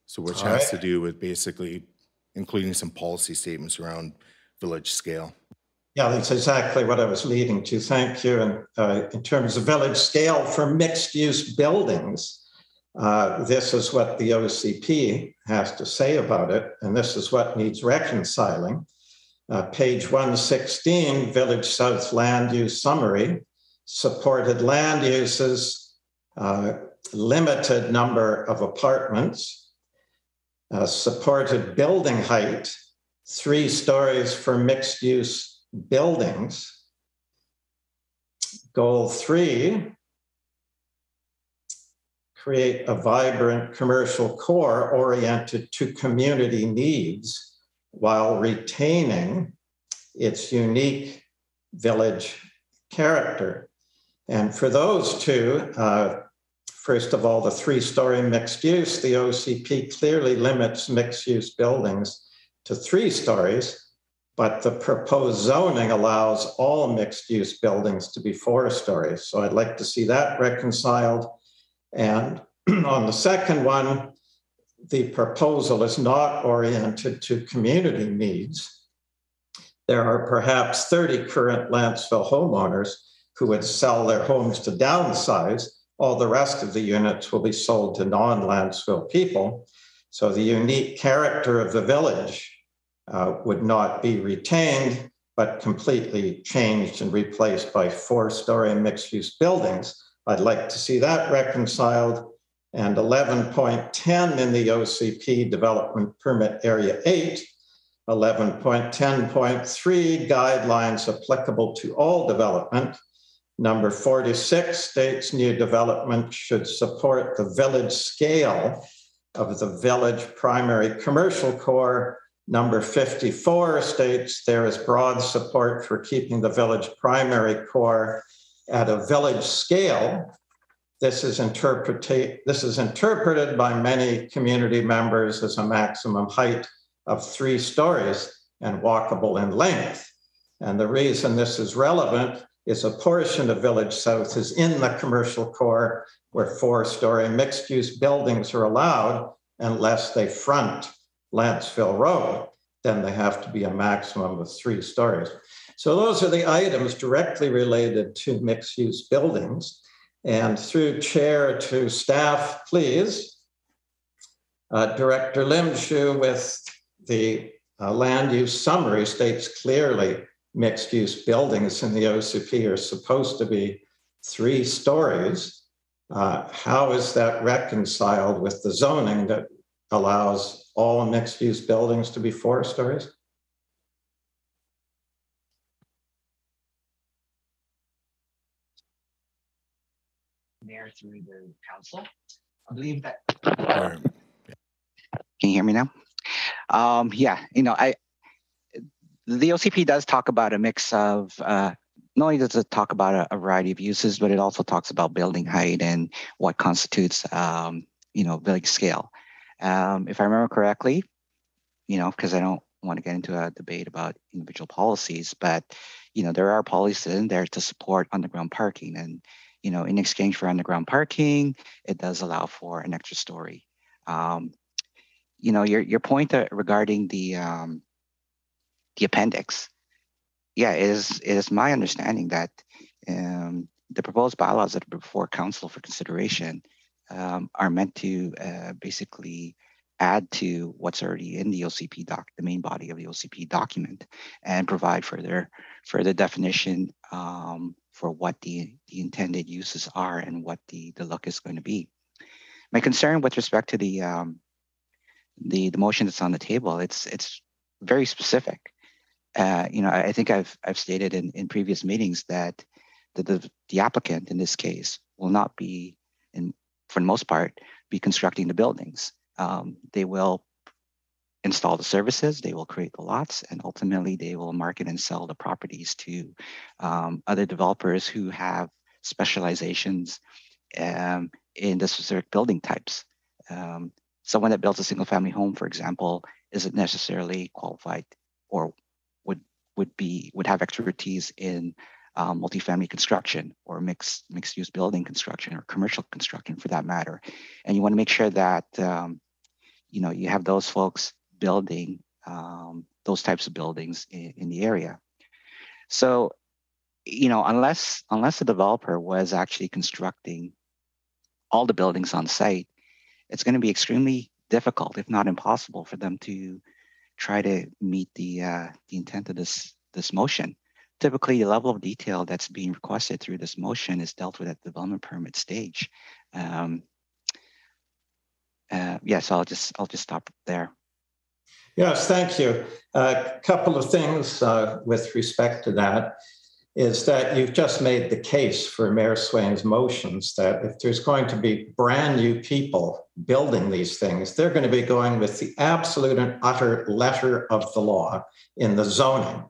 So which has to do with basically including some policy statements around village scale. Yeah, that's exactly what I was leading to. Thank you. And in terms of village scale for mixed-use buildings, this is what the OCP has to say about it, and this is what needs reconciling. Page 116, Village South Land Use Summary, supported land uses, limited number of apartments, supported building height, 3 stories for mixed-use buildings. Goal 3, create a vibrant commercial core oriented to community needs while retaining its unique village character. And for those two, first of all, the 3-story mixed use, the OCP clearly limits mixed use buildings to 3 stories, but the proposed zoning allows all mixed use buildings to be 4 stories. So I'd like to see that reconciled. And on the second one, the proposal is not oriented to community needs. There are perhaps 30 current Lantzville homeowners who would sell their homes to downsize. All the rest of the units will be sold to non-Lantzville people. So the unique character of the village would not be retained, but completely changed and replaced by 4-story mixed-use buildings. I'd like to see that reconciled. And 11.10 in the OCP Development Permit Area 8, 11.10.3 guidelines applicable to all development. Number 46 states new development should support the village scale of the village primary commercial core. Number 54 states there is broad support for keeping the village primary core at a village scale. This is interpreted by many community members as a maximum height of 3 stories and walkable in length. And the reason this is relevant is a portion of Village South is in the commercial core where 4-story mixed-use buildings are allowed unless they front Lantzville Road. Then they have to be a maximum of 3 stories. So those are the items directly related to mixed-use buildings. And through chair to staff, please, Director Limshu with the land use summary states clearly mixed-use buildings in the OCP are supposed to be 3 stories. How is that reconciled with the zoning that allows all mixed-use buildings to be 4 stories? Mayor, through the council, I believe that. Can Can you hear me now? Yeah, the OCP does talk about a mix of, not only does it talk about a variety of uses, but it also talks about building height and what constitutes, building scale. If I remember correctly, because I don't want to get into a debate about individual policies, but, there are policies in there to support underground parking. And, in exchange for underground parking, it does allow for an extra story. Your point regarding the appendix, yeah, it is my understanding that the proposed bylaws that are before council for consideration are meant to basically add to what's already in the OCP the main body of the OCP document, and provide further definition for what the intended uses are and what the look is going to be. My concern with respect to the motion that's on the table, it's very specific. I think I've stated in previous meetings that the applicant in this case will not be, for the most part, be constructing the buildings. They will install the services, they will create the lots, and ultimately they will market and sell the properties to other developers who have specializations in the specific building types. Someone that builds a single family home, for example, isn't necessarily qualified or would have expertise in multifamily construction or mixed use building construction or commercial construction for that matter. And you want to make sure that you have those folks building those types of buildings in the area. So, unless the developer was actually constructing all the buildings on site, it's going to be extremely difficult, if not impossible, for them to try to meet the intent of this motion. Typically, the level of detail that's being requested through this motion is dealt with at the development permit stage. So I'll just stop there. Yes, thank you. A couple of things with respect to that is that you've just made the case for Mayor Swain's motions that if there's going to be brand new people building these things, they're going to be going with the absolute and utter letter of the law in the zoning.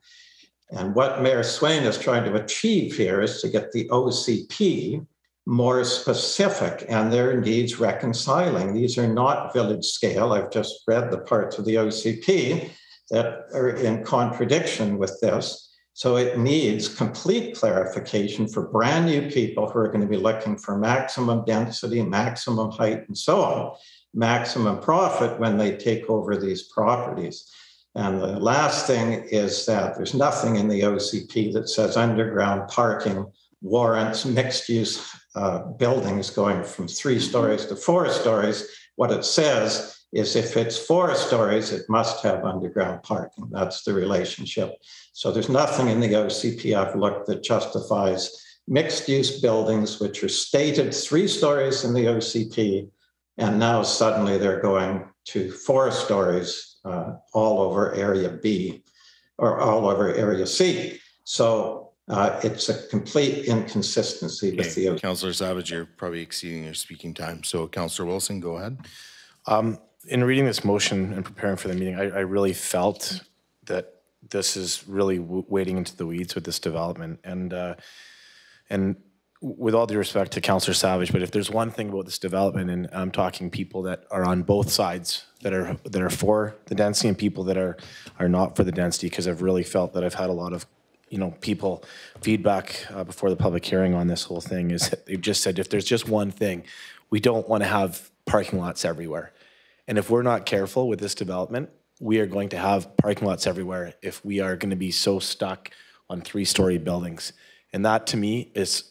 And what Mayor Swain is trying to achieve here is to get the OCP more specific and their needs reconciling. These are not village scale. I've just read the parts of the OCP that are in contradiction with this. So it needs complete clarification for brand new people who are going to be looking for maximum density, maximum height, and so on, maximum profit when they take over these properties. And the last thing is that there's nothing in the OCP that says underground parking warrants mixed use buildings going from 3 stories to 4 stories. What it says is if it's 4 stories, it must have underground parking. That's the relationship. So there's nothing in the OCP I've looked that justifies mixed use buildings, which are stated 3 stories in the OCP, and now suddenly they're going to 4 stories all over Area B or all over Area C. So it's a complete inconsistency with the OCP. Councillor Savage, you're probably exceeding your speaking time. So Councillor Wilson, go ahead. In reading this motion and preparing for the meeting, I really felt that this is really wading into the weeds with this development. And with all due respect to Councillor Savage, but if there's one thing about this development, and I'm talking people that are on both sides, that are for the density and people that are not for the density, because I've really felt that I've had a lot of people feedback before the public hearing on this whole thing, is that they've just said if there's just one thing, we don't want to have parking lots everywhere. And if we're not careful with this development, we are going to have parking lots everywhere if we are going to be so stuck on 3-story buildings. And that to me is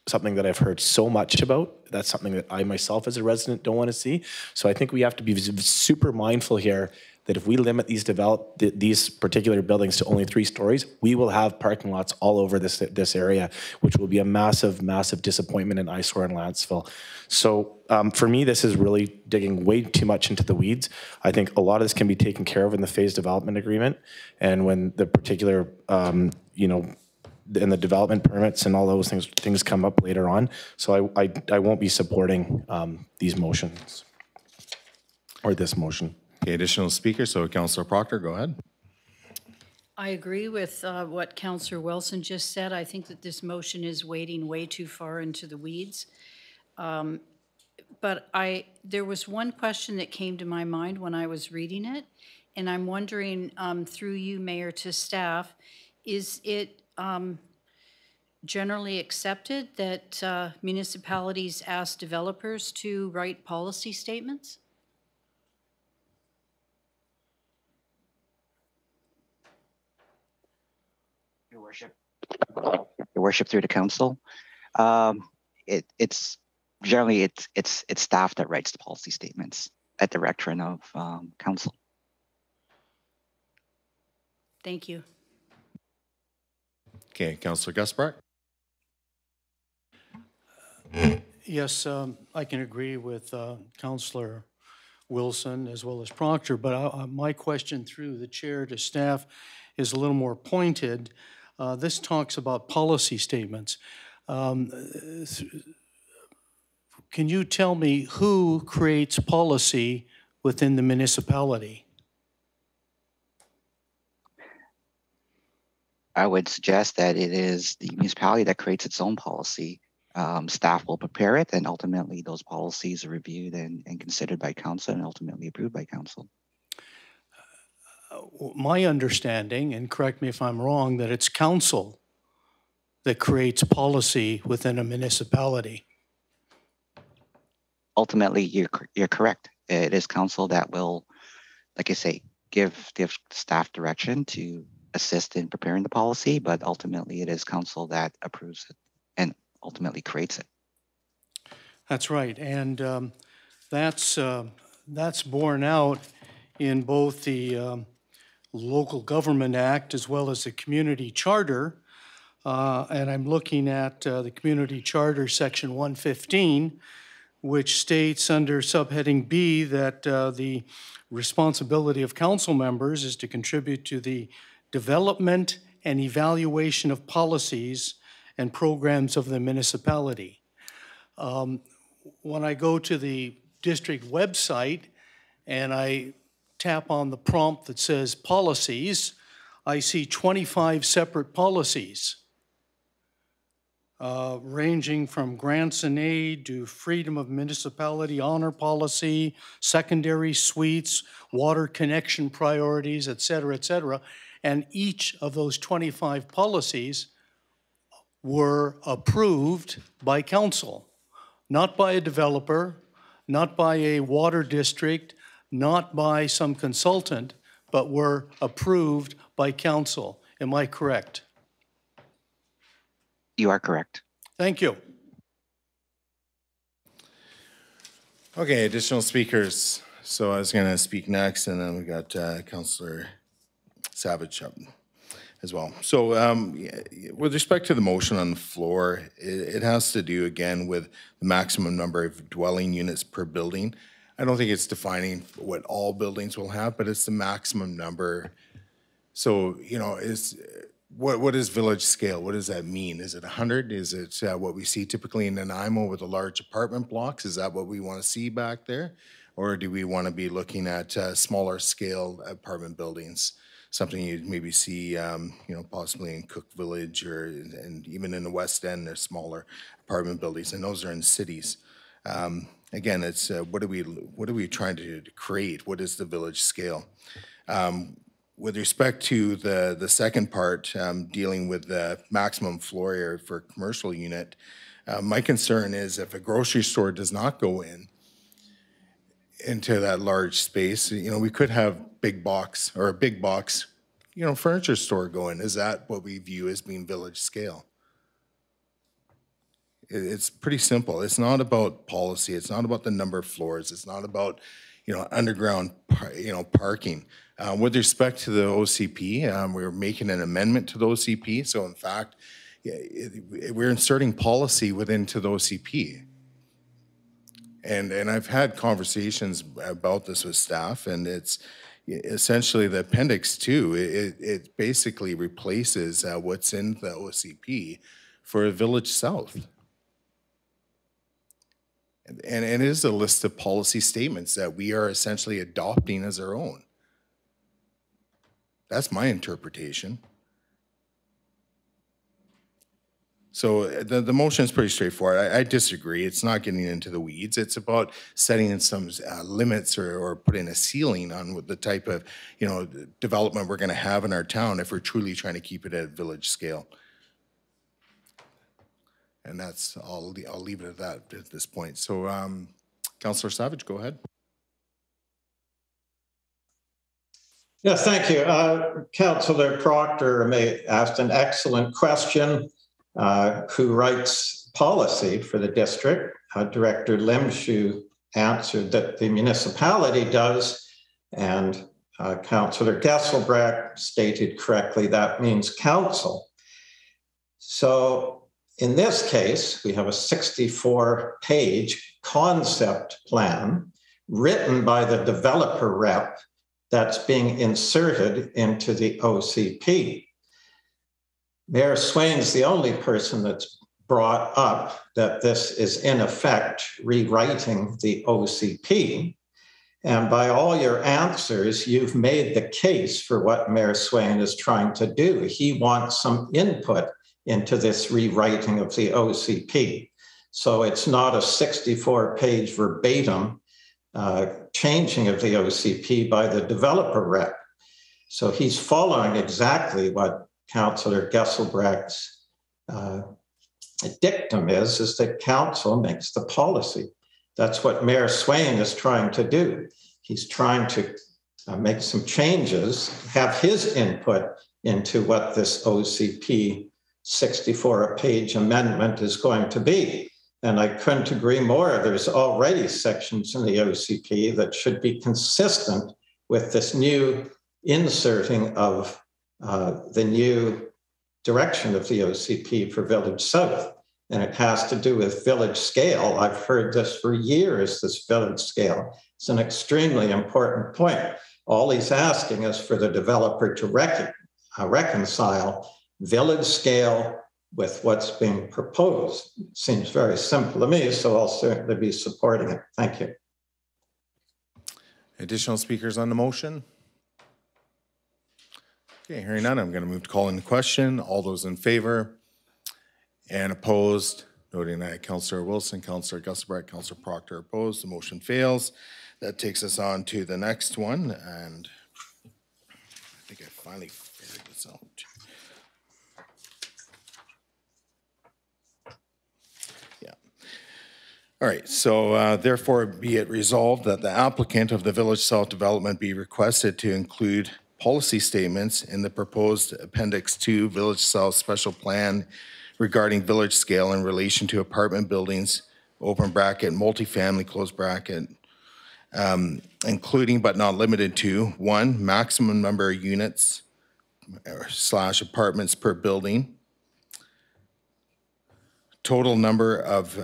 something that I've heard so much about. That's something that I myself as a resident don't want to see. So I think we have to be super mindful here that if we limit these particular buildings to only 3 stories, we will have parking lots all over this area, which will be a massive, massive disappointment and eyesore in Lantzville. So for me, this is really digging way too much into the weeds. I think a lot of this can be taken care of in the phase development agreement, and when the particular, and the development permits and all those things come up later on. So I won't be supporting these motions or this motion. Okay, additional speakers. So Councillor Proctor, go ahead. I agree with what Councillor Wilson just said. I think that this motion is wading way too far into the weeds. But there was one question that came to my mind when I was reading it, and I'm wondering through you, Mayor, to staff, is it generally accepted that municipalities ask developers to write policy statements? Your Worship. Your Worship, through the council. It's generally it's staff that writes the policy statements at the direction of council. Thank you. Okay, Councillor Gaspard. Yes, I can agree with Councillor Wilson as well as Proctor, but my question through the chair to staff is a little more pointed. This talks about policy statements. Can you tell me who creates policy within the municipality? I would suggest that it is the municipality that creates its own policy. Staff will prepare it, and ultimately those policies are reviewed and considered by council and ultimately approved by council. My understanding, and correct me if I'm wrong, that it's council that creates policy within a municipality. Ultimately, you're correct. It is council that will, like I say, give staff direction to assist in preparing the policy, but ultimately it is council that approves it and ultimately creates it. That's right, and that's borne out in both the Local Government Act as well as the Community Charter. And I'm looking at the Community Charter, Section 115, which states under subheading B that the responsibility of council members is to contribute to the development and evaluation of policies and programs of the municipality. When I go to the district website and I tap on the prompt that says policies, I see 25 separate policies, ranging from grants and aid to freedom of municipality honor policy, secondary suites, water connection priorities, et cetera, et cetera. And each of those 25 policies were approved by council, not by a developer, not by a water district, not by some consultant, but were approved by council. Am I correct? You are correct. Thank you. Okay, additional speakers. So I was going to speak next, and then we got Councillor Savage up as well. So with respect to the motion on the floor, it has to do again with the maximum number of dwelling units per building. I don't think it's defining what all buildings will have, but it's the maximum number. So, you know, what is village scale? What does that mean? Is it 100? Is it what we see typically in Nanaimo with the large apartment blocks? Is that what we want to see back there? Or do we want to be looking at smaller scale apartment buildings? Something you'd maybe see, you know, possibly in Cook Village and even in the West End, there's smaller apartment buildings, and those are in cities. Again, it's what are we trying to create? What is the village scale? With respect to the second part, dealing with the maximum floor area for a commercial unit, my concern is if a grocery store does not go into that large space, you know, we could have big box, you know, furniture store go in. Is that what we view as being village scale? It's pretty simple. It's not about policy. It's not about the number of floors. It's not about, you know, underground, you know, parking. With respect to the OCP, we're making an amendment to the OCP. So in fact, we're inserting policy within-to the OCP. And I've had conversations about this with staff, and it's essentially the Appendix 2. It basically replaces what's in the OCP for Village South. And it is a list of policy statements that we are essentially adopting as our own. That's my interpretation. So the motion is pretty straightforward. I disagree. It's not getting into the weeds. It's about setting in some limits or putting a ceiling on what the type of, you know, development we're going to have in our town if we're truly trying to keep it at village scale. And that's, I'll leave it at that at this point. So Councillor Savage, go ahead. Yeah, thank you. Councillor Proctor asked an excellent question. Who writes policy for the district? Director Limshu answered that the municipality does, and Councillor Gesselbrecht stated correctly that means council. So in this case, we have a 64-page concept plan written by the developer rep that's being inserted into the OCP. Mayor Swain's the only person that's brought up that this is in effect rewriting the OCP. And by all your answers, you've made the case for what Mayor Swain is trying to do. He wants some input into this rewriting of the OCP. So it's not a 64-page verbatim changing of the OCP by the developer rep. So he's following exactly what Councillor Gesselbrecht's dictum is that council makes the policy. That's what Mayor Swain is trying to do. He's trying to make some changes, have his input into what this OCP 64-page amendment is going to be. And I couldn't agree more. There's already sections in the OCP that should be consistent with this new inserting of the new direction of the OCP for Village South. And it has to do with village scale. I've heard this for years, this village scale. It's an extremely important point. All he's asking is for the developer to reconcile village scale with what's being proposed. It seems very simple to me, so I'll certainly be supporting it. Thank you. Additional speakers on the motion? Okay, hearing none, I'm going to move to call in the question. All those in favor and opposed, noting that Councillor Wilson, Councillor Gesselbrecht, Councillor Proctor opposed, the motion fails. That takes us on to the next one, and I think I finally figured this out. Yeah. All right, so therefore be it resolved that the applicant of the Village South development be requested to include policy statements in the proposed Appendix 2 Village South Special Plan regarding village scale in relation to apartment buildings, open bracket, multifamily, close bracket, including but not limited to 1, maximum number of units / apartments per building, 2, total number of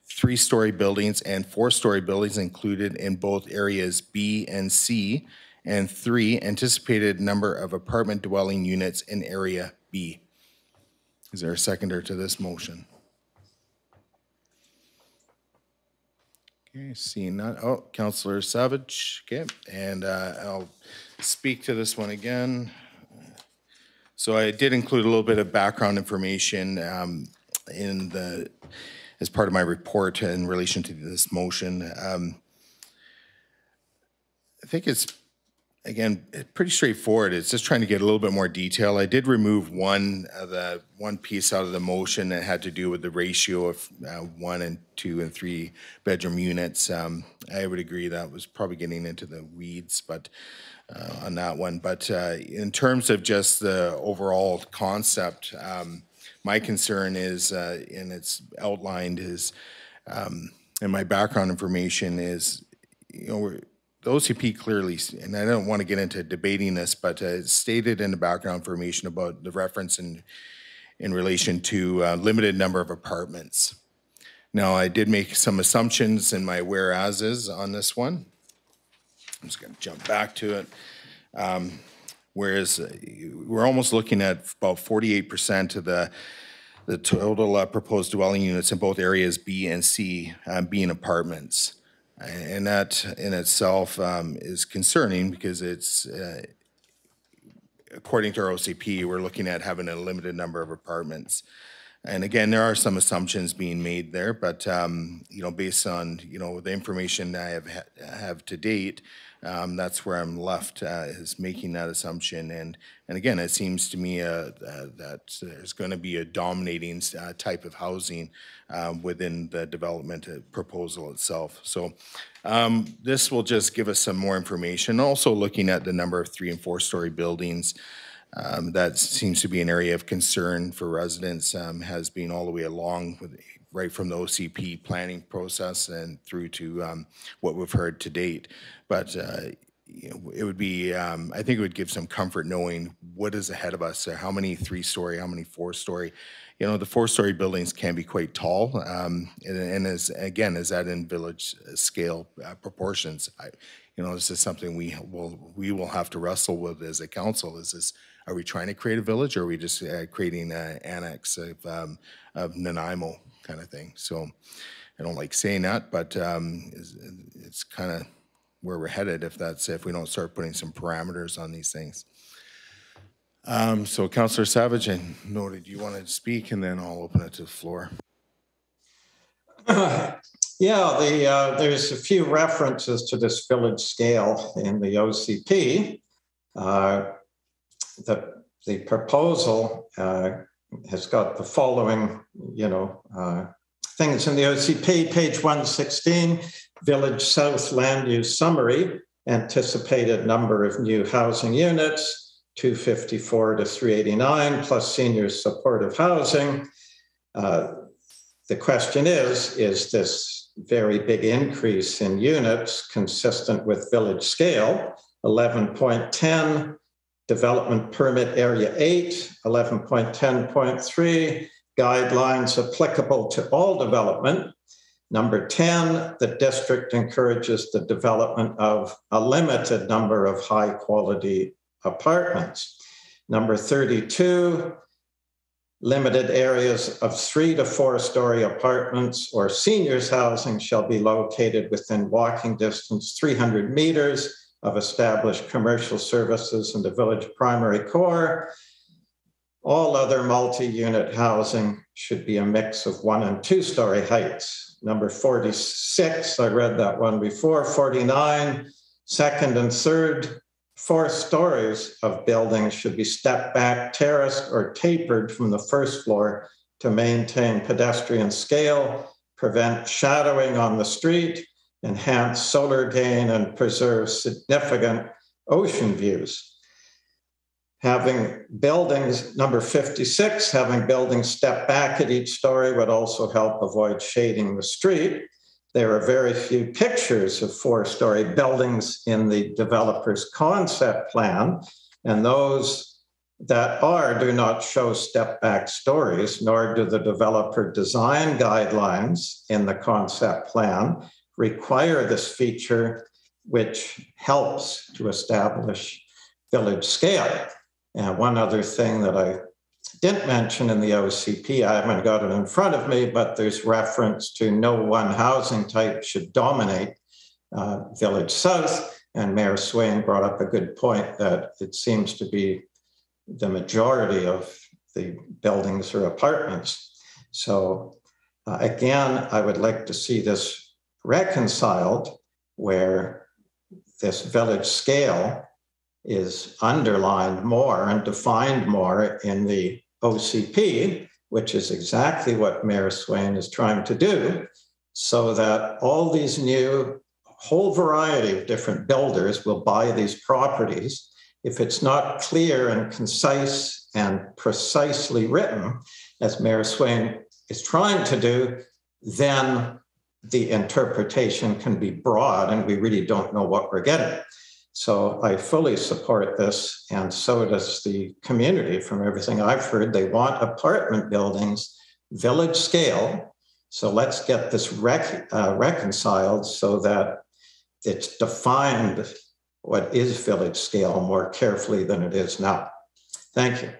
3-story buildings and 4-story buildings included in both areas B and C, and 3, anticipated number of apartment dwelling units in area B. Is there a seconder to this motion? Okay, seeing none. Oh, Councillor Savage. Okay, and I'll speak to this one again. So I did include a little bit of background information as part of my report in relation to this motion. I think it's, again, pretty straightforward. It's just trying to get a little bit more detail. I did remove one piece out of the motion that had to do with the ratio of 1 and 2 and 3 bedroom units. I would agree that was probably getting into the weeds, but on that one. But in terms of just the overall concept, my concern is, and it's outlined, is, and my background information is, you know, the OCP clearly, and I don't want to get into debating this, but stated in the background information about the reference in relation to limited number of apartments. Now, I did make some assumptions in my whereases on this one. I'm just going to jump back to it. Whereas we're almost looking at about 48% of the the total proposed dwelling units in both areas B and C being apartments. And that in itself is concerning because it's, according to our OCP, we're looking at having a limited number of apartments. And again, there are some assumptions being made there, but you know, based on the information I have to date, that's where I'm left is making that assumption. And again, it seems to me that there's going to be a dominating type of housing within the development proposal itself. So this will just give us some more information. Also, looking at the number of 3- and 4-story buildings. That seems to be an area of concern for residents, has been all the way along with, right from the OCP planning process and through to what we've heard to date. But it would be, I think it would give some comfort knowing what is ahead of us, how many 3-story, how many 4-story. The 4-story buildings can be quite tall, and as that in village scale proportions? This is something we will have to wrestle with as a council. Are we trying to create a village, or are we just creating an annex of Nanaimo kind of thing? So I don't like saying that, but it's kind of where we're headed if we don't start putting some parameters on these things. So Councillor Savage, I noted you wanted to speak, and then I'll open it to the floor. Yeah, there's a few references to this village scale in the OCP. The proposal has got the following, things in the OCP, page 116, Village South Land Use Summary, anticipated number of new housing units, 254 to 389, plus seniors supportive housing. The question is this very big increase in units consistent with village scale? 11.10, development permit area 8, 11.10.3, guidelines applicable to all development. Number 10, the district encourages the development of a limited number of high quality apartments. Number 32, limited areas of 3- to 4-story apartments or seniors housing shall be located within walking distance 300 meters of established commercial services in the village primary core. All other multi-unit housing should be a mix of 1- and 2-story heights. Number 46, I read that one before. 49, second and third, 4 stories of buildings should be stepped back, terraced, or tapered from the first floor to maintain pedestrian scale, prevent shadowing on the street, enhance solar gain, and preserve significant ocean views. Having buildings, number 56, having buildings step back at each story would also help avoid shading the street. There are very few pictures of 4-story buildings in the developer's concept plan, and those that do not show step-back stories, nor do the developer design guidelines in the concept plan require this feature, which helps to establish village scale. And one other thing that I didn't mention in the OCP, I haven't got it in front of me, but there's reference to no one housing type should dominate Village South. And Mayor Swain brought up a good point that it seems to be the majority of the buildings are apartments. So again, I would like to see this reconciled where this village scale is underlined more and defined more in the OCP, which is exactly what Mayor Swain is trying to do, so that all these new, whole variety of different builders will buy these properties. If it's not clear and concise and precisely written, as Mayor Swain is trying to do, then the interpretation can be broad and we really don't know what we're getting. So I fully support this, and so does the community. From everything I've heard, they want apartment buildings, village scale. So let's get this reconciled so that it's defined what is village scale more carefully than it is now. Thank you.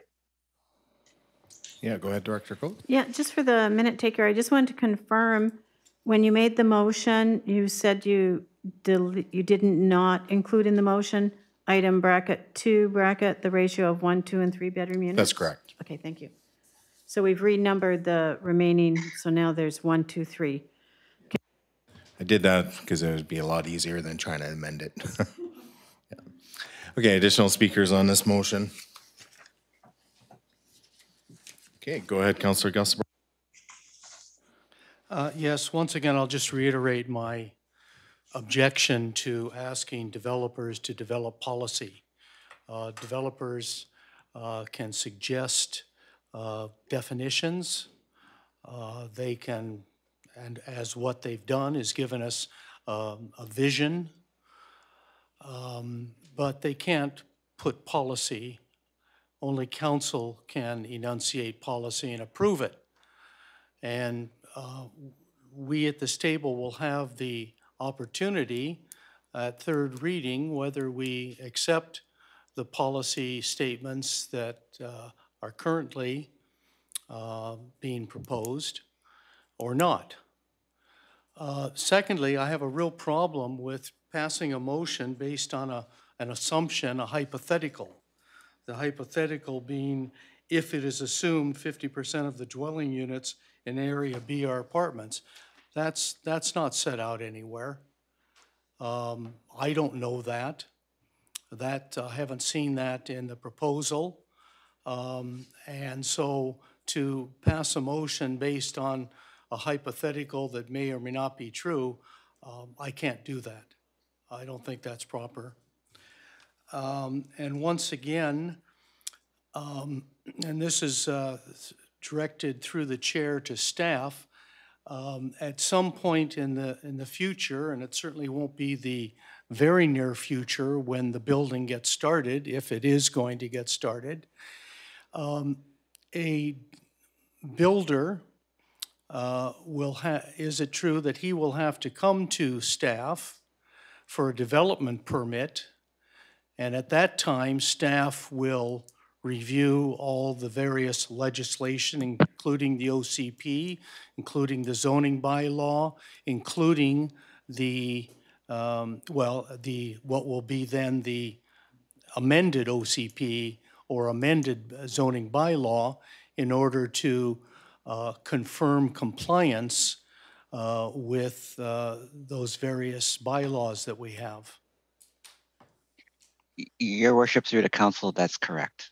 Yeah, go ahead, Director Coates. Yeah, just for the minute taker, I just wanted to confirm, when you made the motion, you said you didn't not include in the motion item bracket 2 bracket, the ratio of 1, 2, and 3 bedroom units? That's correct. Okay, thank you. So we've renumbered the remaining, so now there's 1, 2, 3. I did that because it would be a lot easier than trying to amend it. Yeah. Okay, additional speakers on this motion. Okay, go ahead, Councillor Gusselberg. Yes, once again, I'll just reiterate my objection to asking developers to develop policy. Developers can suggest definitions. They can, and as what they've done is given us a vision, but they can't put policy. Only council can enunciate policy and approve it. And we at this table will have the opportunity at third reading whether we accept the policy statements that are currently being proposed or not. Secondly, I have a real problem with passing a motion based on an assumption, a hypothetical. The hypothetical being if it is assumed 50% of the dwelling units in Area B are apartments. That's not set out anywhere. I don't know that. I haven't seen that in the proposal. And so to pass a motion based on a hypothetical that may or may not be true, I can't do that. I don't think that's proper. And once again, and this is directed through the chair to staff, at some point in the future, and it certainly won't be the very near future when the building gets started, if it is going to get started, a builder is it true that he will have to come to staff for a development permit, and at that time staff will review all the various legislation, including the OCP, including the zoning bylaw, including the what will be then the amended OCP or amended zoning bylaw in order to confirm compliance with those various bylaws that we have. Your worship, through the council, that's correct.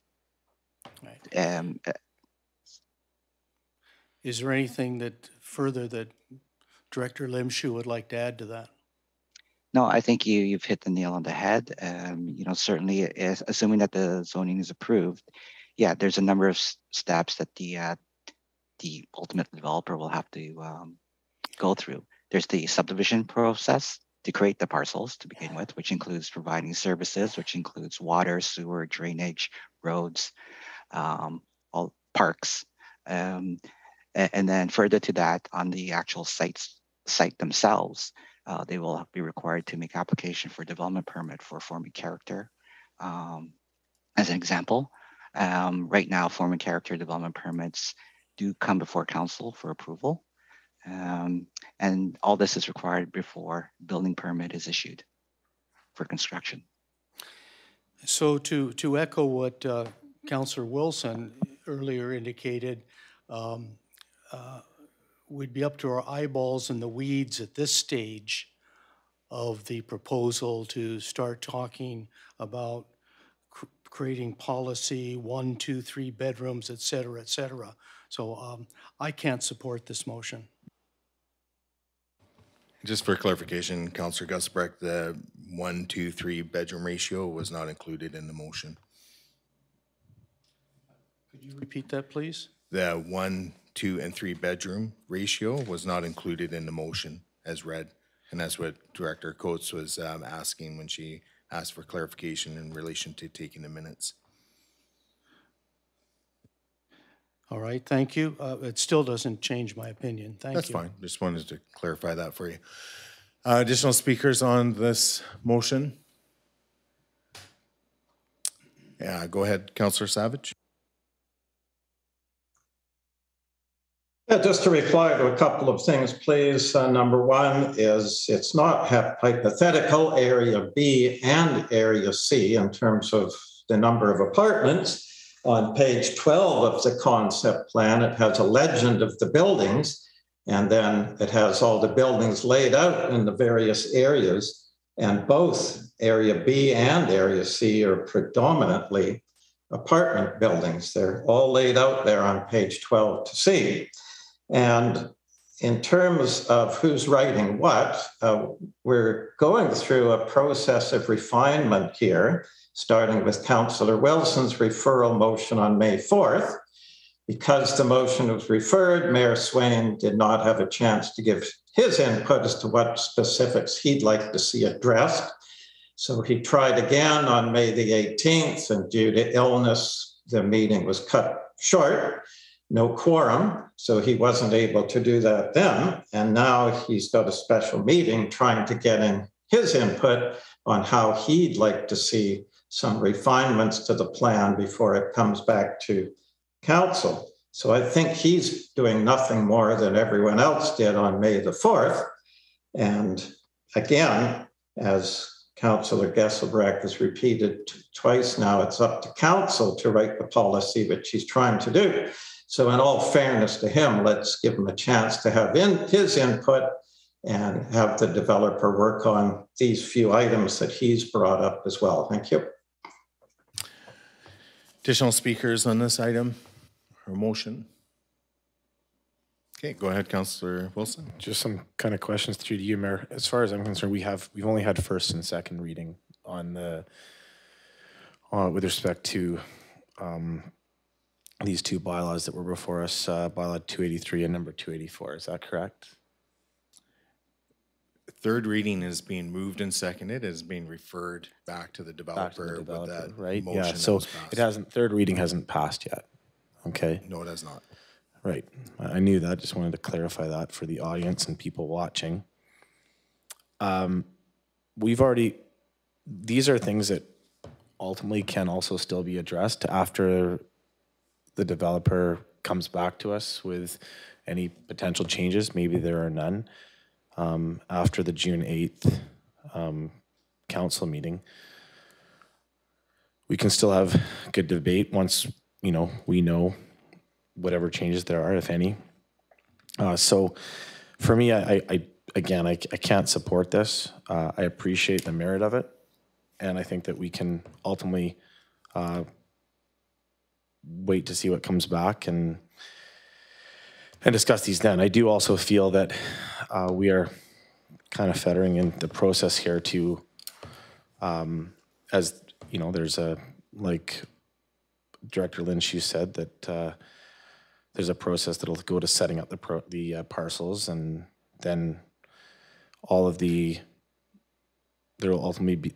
Right. Is there anything that further that Director Limshu would like to add to that? No, I think you've hit the nail on the head. Certainly, assuming that the zoning is approved, yeah, there's a number of steps that the ultimate developer will have to go through. There's the subdivision process to create the parcels to begin with, which includes providing services, which includes water, sewer, drainage, roads, all parks. And then further to that, on the actual site themselves, they will be required to make application for development permit for forming character. As an example, right now, forming character development permits do come before council for approval. And all this is required before building permit is issued for construction. So to echo what Councillor Wilson earlier indicated, we'd be up to our eyeballs in the weeds at this stage of the proposal to start talking about creating policy, 1, 2, 3 bedrooms, et cetera, et cetera. So I can't support this motion. Just for clarification, Councillor Gusbrecht, the 1, 2, 3 bedroom ratio was not included in the motion. Could you repeat that, please? The 1, 2, and 3 bedroom ratio was not included in the motion as read. And that's what Director Coates was asking when she asked for clarification in relation to taking the minutes. All right, thank you. It still doesn't change my opinion. Thank you. That's fine. Just wanted to clarify that for you. Additional speakers on this motion? Yeah, go ahead, Councillor Savage. Yeah, just to reply to a couple of things, please. Number one is it's not hypothetical. Area B and Area C in terms of the number of apartments. On page 12 of the concept plan, it has a legend of the buildings, and then it has all the buildings laid out in the various areas. And both Area B and Area C are predominantly apartment buildings. They're all laid out there on page 12 to see. And in terms of who's writing what, we're going through a process of refinement here, starting with Councillor Wilson's referral motion on May 4th. Because the motion was referred, Mayor Swain did not have a chance to give his input as to what specifics he'd like to see addressed. So he tried again on May the 18th, and due to illness, the meeting was cut short. No quorum, so he wasn't able to do that then. And now he's got a special meeting trying to get in his input on how he'd like to see some refinements to the plan before it comes back to council. So I think he's doing nothing more than everyone else did on May the 4th. And again, as Councillor Gesselbrecht has repeated twice now, it's up to council to write the policy, which he's trying to do. So in all fairness to him, let's give him a chance to have his input and have the developer work on these few items that he's brought up as well. Thank you. Additional speakers on this item or motion? Okay, go ahead, Councillor Wilson. Just some kind of questions through to you, Mayor. As far as I'm concerned, we've only had first and second reading on the with respect to these two bylaws that were before us, bylaw 283 and number 284. Is that correct? Third reading is being moved and seconded. It is being referred back to the developer, with that right? motion. Yeah. So it hasn't. Third reading hasn't passed yet. Okay. No, it has not. Right. I knew that. Just wanted to clarify that for the audience and people watching. We've already. These are things that ultimately can also still be addressed after the developer comes back to us with any potential changes. Maybe there are none. After the June 8th council meeting, we can still have good debate once, we know whatever changes there are, if any. So for me, I can't support this. I appreciate the merit of it. And I think that we can ultimately wait to see what comes back and discuss these then. I do also feel that we are kind of fettering in the process here to, as there's a, like Director Lynch, you said that there's a process that'll go to setting up the parcels, and then all of there will ultimately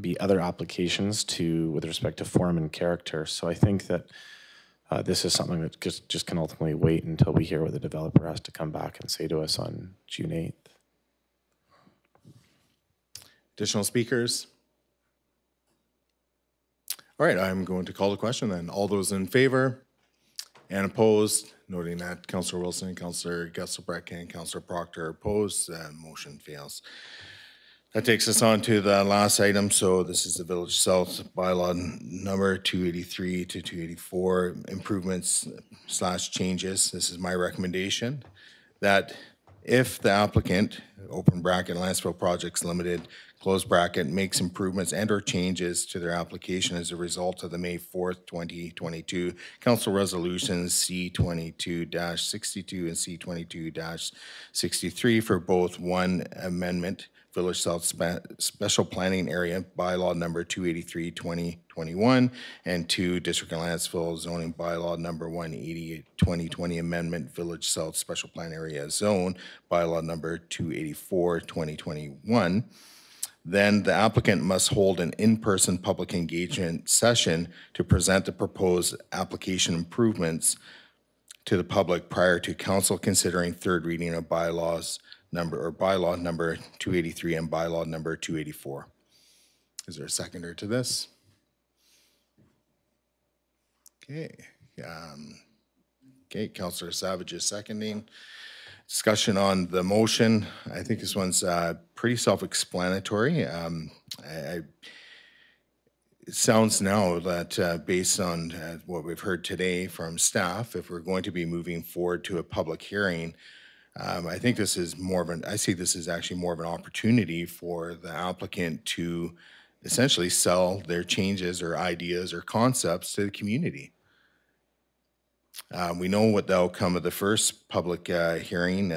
be other applications with respect to form and character. So I think that this is something that just can ultimately wait until we hear what the developer has to come back and say to us on June 8th. Additional speakers? All right, I'm going to call the question then. All those in favor and opposed, noting that Councillor Wilson, Councillor Gesselbrecht, and Councillor Proctor are opposed, motion fails. That takes us on to the last item. So this is the Village South bylaw number 283 to 284, improvements / changes. This is my recommendation that if the applicant, open bracket, Lantzville Projects Limited, close bracket, makes improvements and or changes to their application as a result of the May 4th, 2022 Council Resolutions C-22-62 and C-22-63 for both one amendment, Village South Special Planning Area Bylaw number 283-2021, and 2, District of Lantzville Zoning Bylaw number 180-2020 Amendment, Village South Special Plan Area Zone Bylaw number 284-2021. Then the applicant must hold an in-person public engagement session to present the proposed application improvements to the public prior to council considering third reading of bylaw number 283 and bylaw number 284. Is there a seconder to this? Okay. Okay, Councillor Savage is seconding. Discussion on the motion. I think this one's pretty self-explanatory. It sounds now that based on what we've heard today from staff, if we're going to be moving forward to a public hearing, I think this is more of an, I see this as actually more of an opportunity for the applicant to essentially sell their changes or ideas or concepts to the community. We know what the outcome of the first public hearing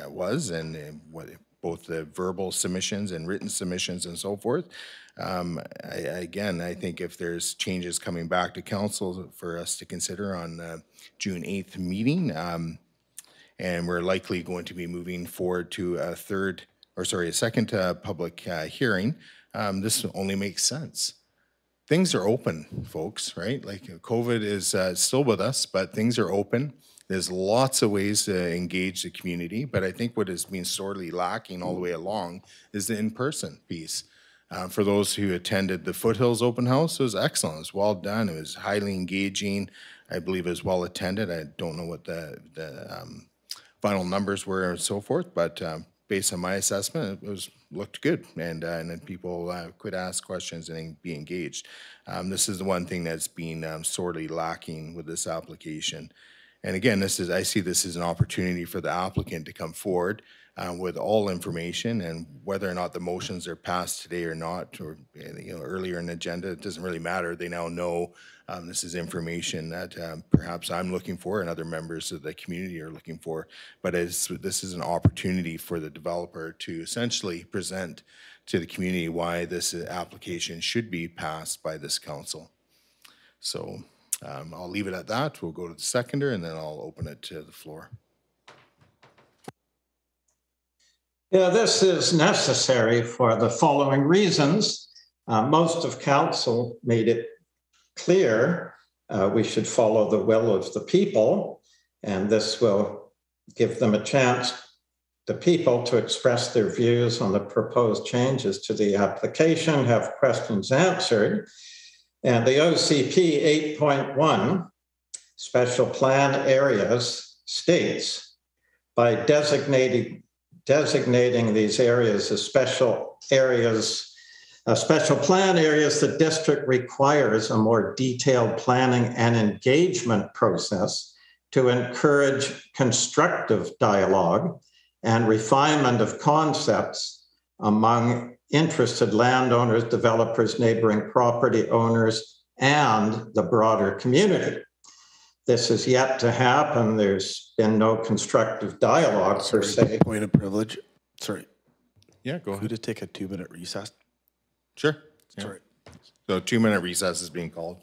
was, and what both the verbal submissions and written submissions and so forth. Again, I think if there's changes coming back to council for us to consider on June 8th meeting, and we're likely going to be moving forward to a second public hearing, this only makes sense. Things are open, folks, right? Like COVID is still with us, but things are open. There's lots of ways to engage the community, but I think what has been sorely lacking all the way along is the in-person piece. For those who attended the Foothills Open House, it was excellent. It was well done. It was highly engaging. I believe it was well attended. I don't know what the final numbers were and so forth, but based on my assessment, it looked good, and then people could ask questions and be engaged. This is the one thing that's been sorely lacking with this application. And again, I see this as an opportunity for the applicant to come forward with all information, and whether or not the motions are passed today or not, or earlier in the agenda, it doesn't really matter. They now know this is information that perhaps I'm looking for and other members of the community are looking for. But this is an opportunity for the developer to essentially present to the community why this application should be passed by this council. So I'll leave it at that. We'll go to the seconder, and then I'll open it to the floor. Yeah, this is necessary for the following reasons. Most of council made it clear we should follow the will of the people, and this will give them a chance, the people, to express their views on the proposed changes to the application, have questions answered. And the OCP 8.1 special plan areas states, by designating these areas as special plan areas, the district requires a more detailed planning and engagement process to encourage constructive dialogue and refinement of concepts among interested landowners, developers, neighboring property owners, and the broader community. This is yet to happen. There's been no constructive dialogue per se. Point of privilege. Sorry. Yeah, go Could we ahead. just take a 2-minute recess? Sure. Yeah. Sorry. So 2-minute recess is being called.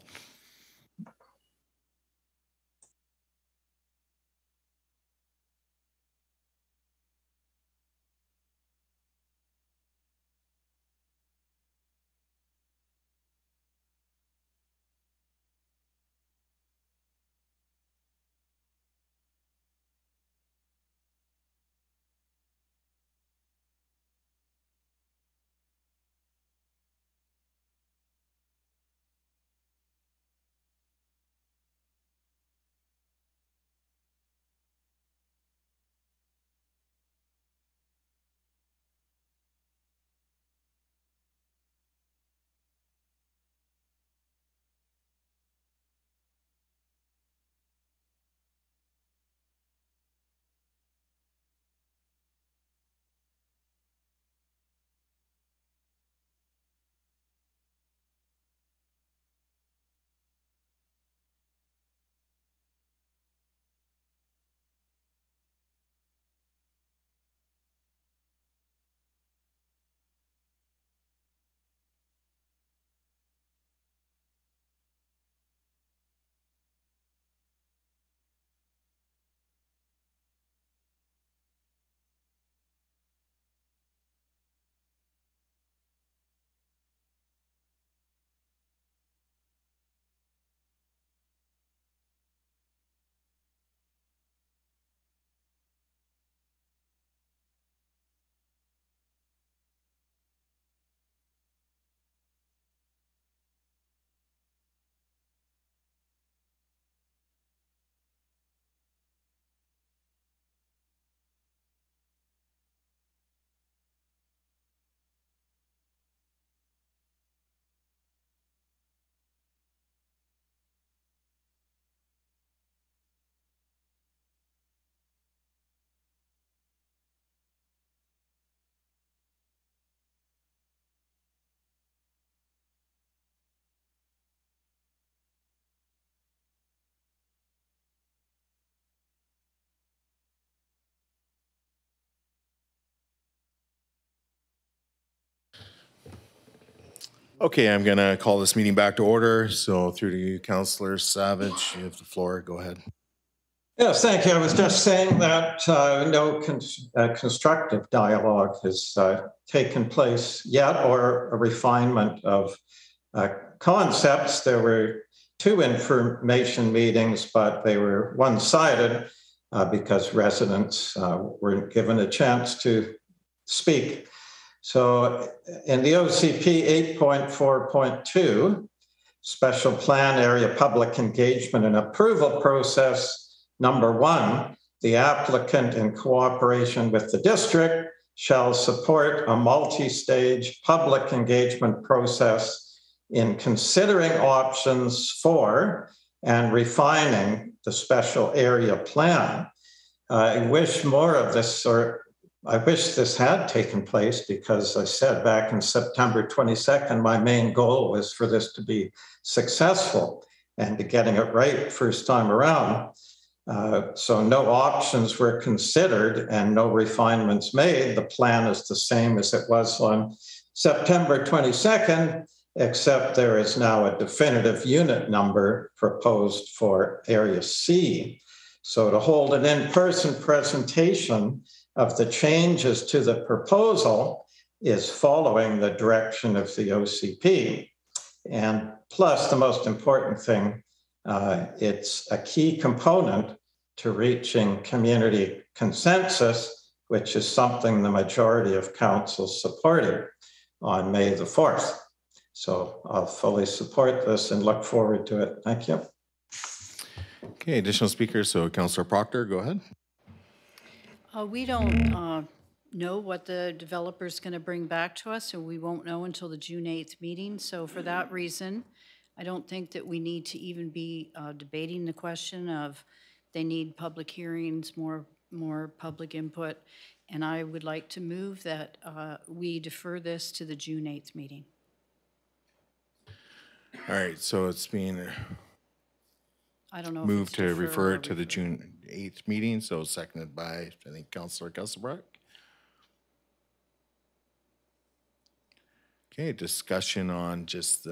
Okay, I'm gonna call this meeting back to order. So through to you, Councillor Savage, you have the floor. Go ahead. Yes, thank you. I was just saying that no constructive dialogue has taken place yet, or a refinement of concepts. There were 2 information meetings, but they were one-sided because residents weren't given a chance to speak. So in the OCP 8.4.2, special plan area public engagement and approval process, number 1, the applicant in cooperation with the district shall support a multi-stage public engagement process in considering options for and refining the special area plan. I wish more of this, or I wish this had taken place, because I said back in September 22nd, my main goal was for this to be successful and to getting it right first time around. So no options were considered and no refinements made. The plan is the same as it was on September 22nd, except there is now a definitive unit number proposed for Area C. So to hold an in-person presentation of the changes to the proposal is following the direction of the OCP. And plus, the most important thing, it's a key component to reaching community consensus, which is something the majority of council supported on May the 4th. So I'll fully support this and look forward to it. Thank you. Okay, additional speakers. So Councillor Proctor, go ahead. We don't know what the developer's going to bring back to us, so we won't know until the June 8th meeting. So for that reason, I don't think that we need to even be debating the question of they need public hearings, more public input. And I would like to move that we defer this to the June 8th meeting. All right, so it's being I don't know. moved to refer it to the June 8th meeting, so seconded by, I think, Councillor Kesselbrock. Okay, discussion on just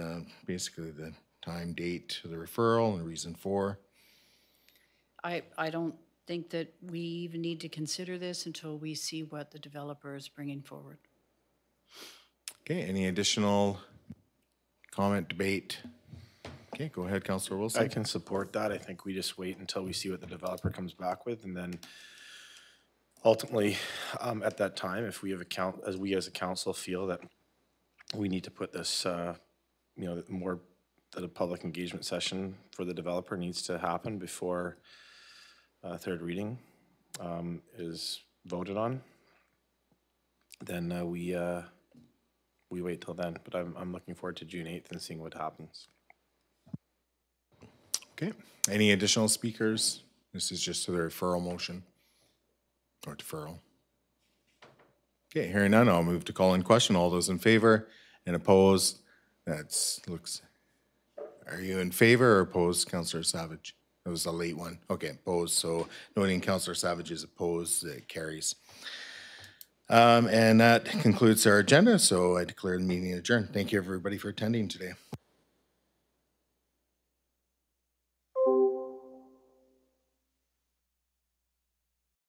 basically the time, date to the referral and reason for. I don't think that we even need to consider this until we see what the developer is bringing forward. Okay, any additional comment, debate? Okay, go ahead, Councillor Wilson. I can support that. I think we just wait until we see what the developer comes back with, and then ultimately, at that time, if we have as a council feel that we need to put this, you know, more that a public engagement session for the developer needs to happen before third reading is voted on, then we wait till then. But I'm looking forward to June 8th and seeing what happens. Okay, any additional speakers? This is just to the referral motion or deferral. Okay, hearing none, I'll move to call in question. All those in favor and opposed? Are you in favor or opposed, Councillor Savage? It was a late one. Okay, opposed. So noting Councillor Savage is opposed, it carries. And that concludes our agenda. So I declare the meeting adjourned. Thank you, everybody, for attending today.